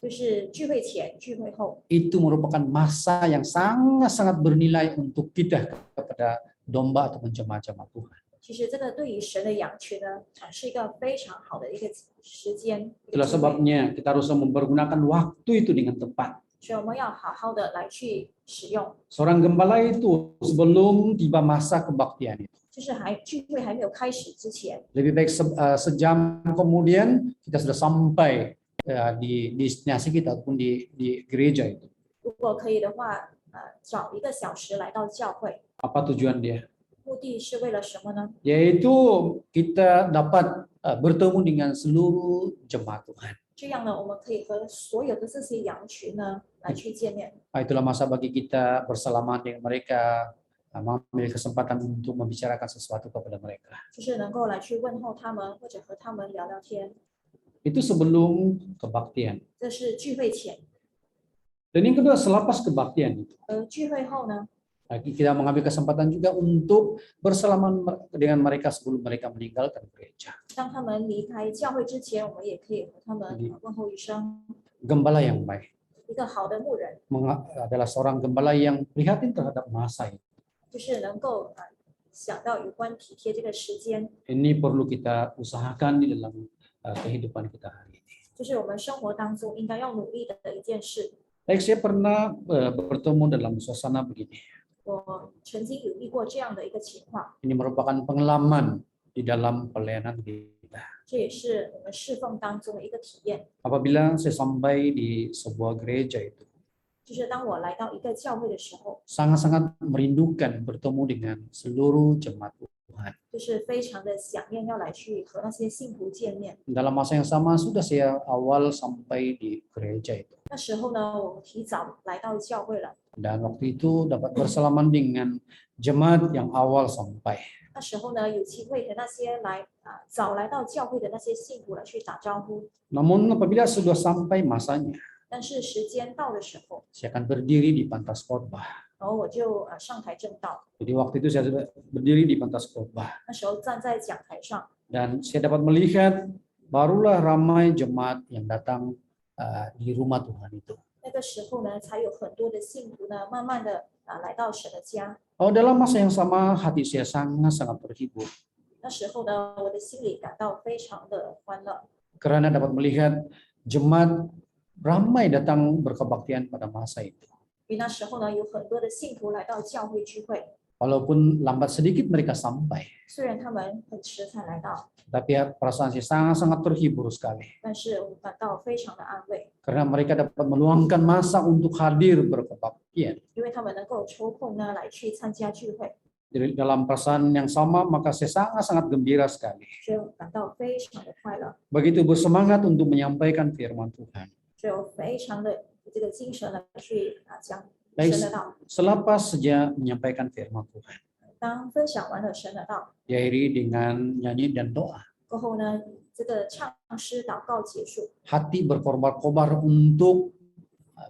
就是聚会前、聚会后， Itu merupakan masa yang sangat-sangat bernilai untuk kita kepada domba ataupun jemaat-jemaat Tuhan. 其实这个对于神的羊群呢，是一个非常好的一个时间。一个 Itulah 机会 sebabnya kita harus mempergunakan waktu itu dengan tepat. 所以我们要好好的来去使用。 Seorang gembala itu sebelum tiba masa kebaktian itu. 就是聚会还没有开始之前， Lebih baik sejam kemudian kita sudah sampai di destinasi kita ataupun di gereja itu. 如果可以的话，早1个小时来到教会， Apa tujuan dia? 目的是为了什么呢？ Yaitu kita dapat bertemu dengan seluruh jemaat Tuhan. 这样呢，我们可以和所有的这些羊群呢来去见面。 Itulah masa bagi kita bersalaman dengan mereka, mengambil kesempatan untuk membicarakan sesuatu kepada mereka. 就是能够来去问候他们，或者和他们聊聊天。 Itu sebelum kebaktian. 这是聚会前， Dan yang kedua, selepas kebaktian itu. 聚会后呢， Kita mengambil kesempatan juga untuk bersalaman dengan mereka sebelum mereka meninggalkan gereja. 当他们离开教会之前，我们也可以和他们问候一声。 Gembala yang baik 一个好的牧人， adalah seorang gembala yang prihatin terhadap masa itu. 就是能够想到有关体贴这个时间， Ini perlu kita usahakan di dalam kehidupan kita hari ini. 就是我们生活当中应该要努力的一件事。 Baik, saya pernah bertemu dalam suasana begini. 我曾经有遇过这样的一个情况， Ini merupakan pengalaman di dalam pelayanan kita. 这也是我们侍奉当中的一个体验。 Apabila saya sampai di sebuah gereja itu, 就是当我来到一个教会的时候， sangat-sangat merindukan bertemu dengan seluruh jemaat Tuhan. 就是非常的想念要来去和那些信徒见面。 Dalam masa yang sama sudah saya awal sampai di gereja itu. 那时候呢，我们提早来到教会了。 Dan waktu itu dapat bersalaman dengan jemaat yang awal sampai. 那时候呢，有机会和那些早来到教会的那些信徒来去打招呼。 Namun apabila sudah sampai masanya, 但是时间到的时候， saya akan berdiri di pantas khotbah. 然后我就上台正道。 Jadi waktu itu saya sudah berdiri di pantas khotbah. 那时候站在讲台上， Dan saya dapat melihat barulah ramai jemaat yang datang di rumah Tuhan itu. 那个时候呢，才有很多的信徒呢，慢慢的来到神的家。 Dalam masa yang sama hati saya sangat-sangat terhibur 那时候呢，我的心里感到非常的欢乐， karena dapat melihat jemaat ramai datang berkebaktian pada masa itu. 因为那时候呢，有很多的信徒来到教会聚会。Walaupun lambat sedikit mereka sampai, 虽然他们很迟才来到， tapi perasaan saya sangat-sangat terhibur sekali. 但是我感到非常的安慰， Karena mereka dapat meluangkan masa untuk hadir berkebaktian. 因为他们能够抽空呢来去参加聚会， Jadi dalam perasaan yang sama, maka saya sangat-sangat gembira sekali. 所以我感到非常的快乐， Begitu bersemangat untuk menyampaikan firman Tuhan. 所以我非常的有这个精神来去讲 Baik, 神的道。 selepas saja menyampaikan firman Tuhan, 当分享完了神的道 diakhiri dengan nyanyi dan doa. 过后呢，这个唱诗祷告结束， Hati berkobar-kobar untuk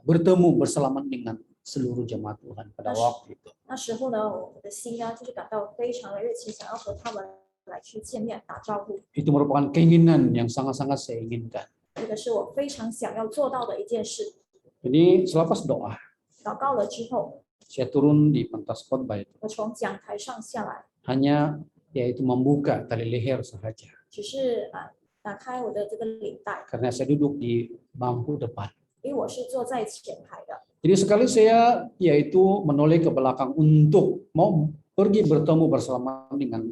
bertemu bersalaman dengan seluruh jemaat Tuhan pada waktu itu. 那时候呢，我的心呢就是感到非常的热情，想要和他们来去见面打招呼。 Itu merupakan keinginan yang sangat-sangat saya inginkan. 这个是我非常想要做到的一件事。 Jadi selepas doa, 祷告了之后， saya turun di pentas khotbah itu. 我从讲台上下来， Hanya yaitu membuka tali leher saja. 只是打开我的这个领带， Karena saya duduk di bangku depan. 因为我是坐在前排的。 Jadi sekali saya yaitu menoleh ke belakang untuk mau pergi bertemu bersama dengan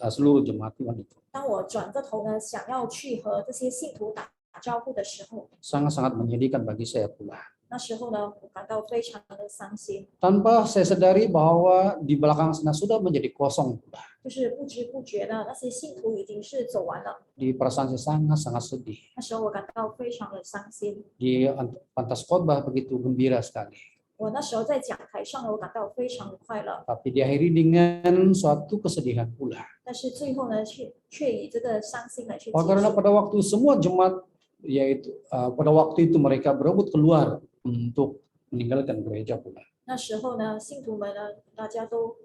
seluruh jemaat Tuhan itu. 当我转个头呢，想要去和这些信徒打招呼的时候， Sangat-sangat menyedihkan bagi saya pula. 那时候呢，我感到非常的伤心， Tanpa saya sadari bahwa di belakang sana sudah menjadi kosong pula. 就是不知不觉的那些信徒已经是走完了。 Di perasaan saya sangat-sangat sedih. 那时候我感到非常的伤心。 Di pentas khotbah begitu gembira sekali. 我那时候在讲台上呢，我感到非常的快乐， Tapi diakhiri dengan suatu kesedihan pula. 但是最后呢，却以这个伤心来去结 Karena 束。 pada waktu semua jemaat yaitu pada waktu itu mereka berebut keluar untuk meninggalkan gereja pula. 那时候呢，信徒们呢，大家都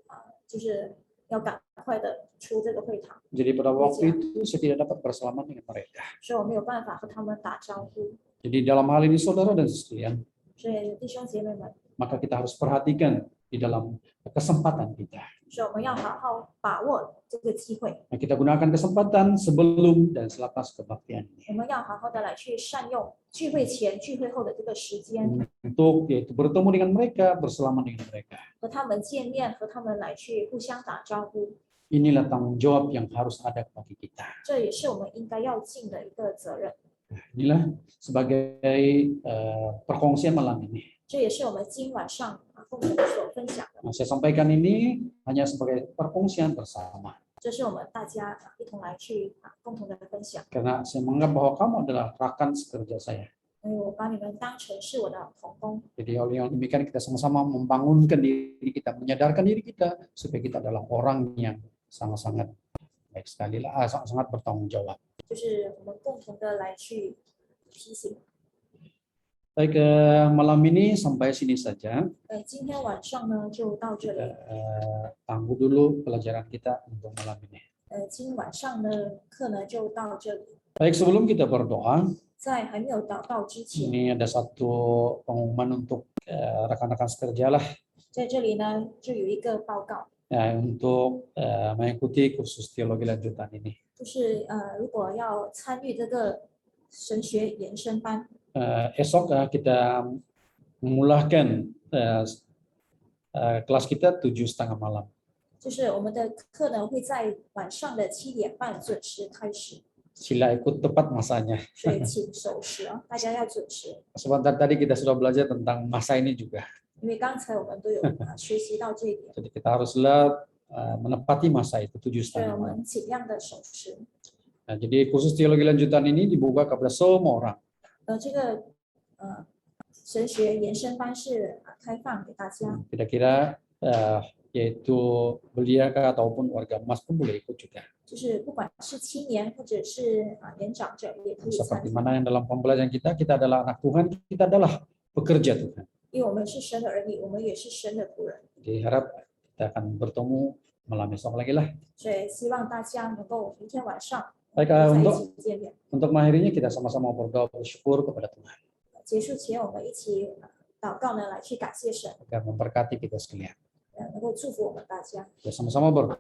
就是要赶快的出这个会堂， Jadi pada waktu itu saya tidak dapat bersalaman dengan mereka. 所以我没有办法和他们打招呼。 Jadi dalam hal ini saudara dan sekalian, 所以弟兄姐妹们， maka kita harus perhatikan di dalam kesempatan kita. 所以我们要好好把握这个机会， Nah, kita gunakan kesempatan sebelum dan selepas kebaktian ini 我们要好好的来去善用聚会前、聚会后的这个时间， untuk yaitu bertemu dengan mereka, bersalaman dengan mereka. 和他们见面，和他们来去互相打招呼。 Inilah tanggung jawab yang harus ada bagi kita. 这也是我们应该要尽的一个责任， Inilah sebagai perkongsian malam ini. 这也是我们今晚上共同所分享的。 Nah, saya sampaikan ini hanya sebagai perkongsian bersama. 这是我们大家一同来去共同的分享， Karena saya menganggap bahwa kamu adalah rekan sekerja saya. 因为我把你们当成是我的同工， Jadi oleh yang demikian kita sama-sama membangunkan diri kita, menyadarkan diri kita supaya kita adalah orang yang sangat-sangat baik sekali lah, sangat bertanggung jawab. 就是我们共同的来去提醒。 Baik, malam ini sampai sini saja. 今天晚上呢就到这 Kita 里。 tangguh dulu pelajaran kita untuk malam ini. 今晚上的课呢就到这里。 Baik, sebelum kita berdoa, 在还没有祷告之前， ini ada satu pengumuman untuk rekan-rekan sekerja lah 在这里呢就有一个报告， untuk mengikuti kursus teologi lanjutan ini. 就是如果要参与这个神学延伸班， Esok kita memulahkan kelas kita 7:30 malam. 就是我们的课呢会在晚上的7:30准时开始， Sila ikut tepat masanya. 所以请守时啊，大家要准时。 Sebentar tadi kita sudah belajar tentang masa ini juga. 因为刚才我们都有学习到这一点， Jadi kita haruslah menepati masa itu 所以 7:30 我 malam. 们尽量的守时。 Nah, jadi kursus teologi lanjutan ini dibuka kepada semua orang. 这个神学延伸班是开放给大家， Kira-kira yaitu belia ataupun warga emas pun boleh ikut juga. 就是不管是青年或者是年长者也可以参 Seperti 加， mana yang dalam pembelajaran kita adalah anak Tuhan, kita adalah pekerja Tuhan. 因为我们是神的儿女，我们也是神的仆人， Jadi harap kita akan bertemu malam esok lagi lah. 所以希望大家能够明天晚上 Baik, 在一 untuk 起见面。 mengakhirinya kita sama-sama berdoa bersyukur kepada Tuhan 结束前，我们一起祷告呢，来去感谢神， agar memberkati kita sekalian. 能够祝福我们大家。 Kita sama-sama berdoa.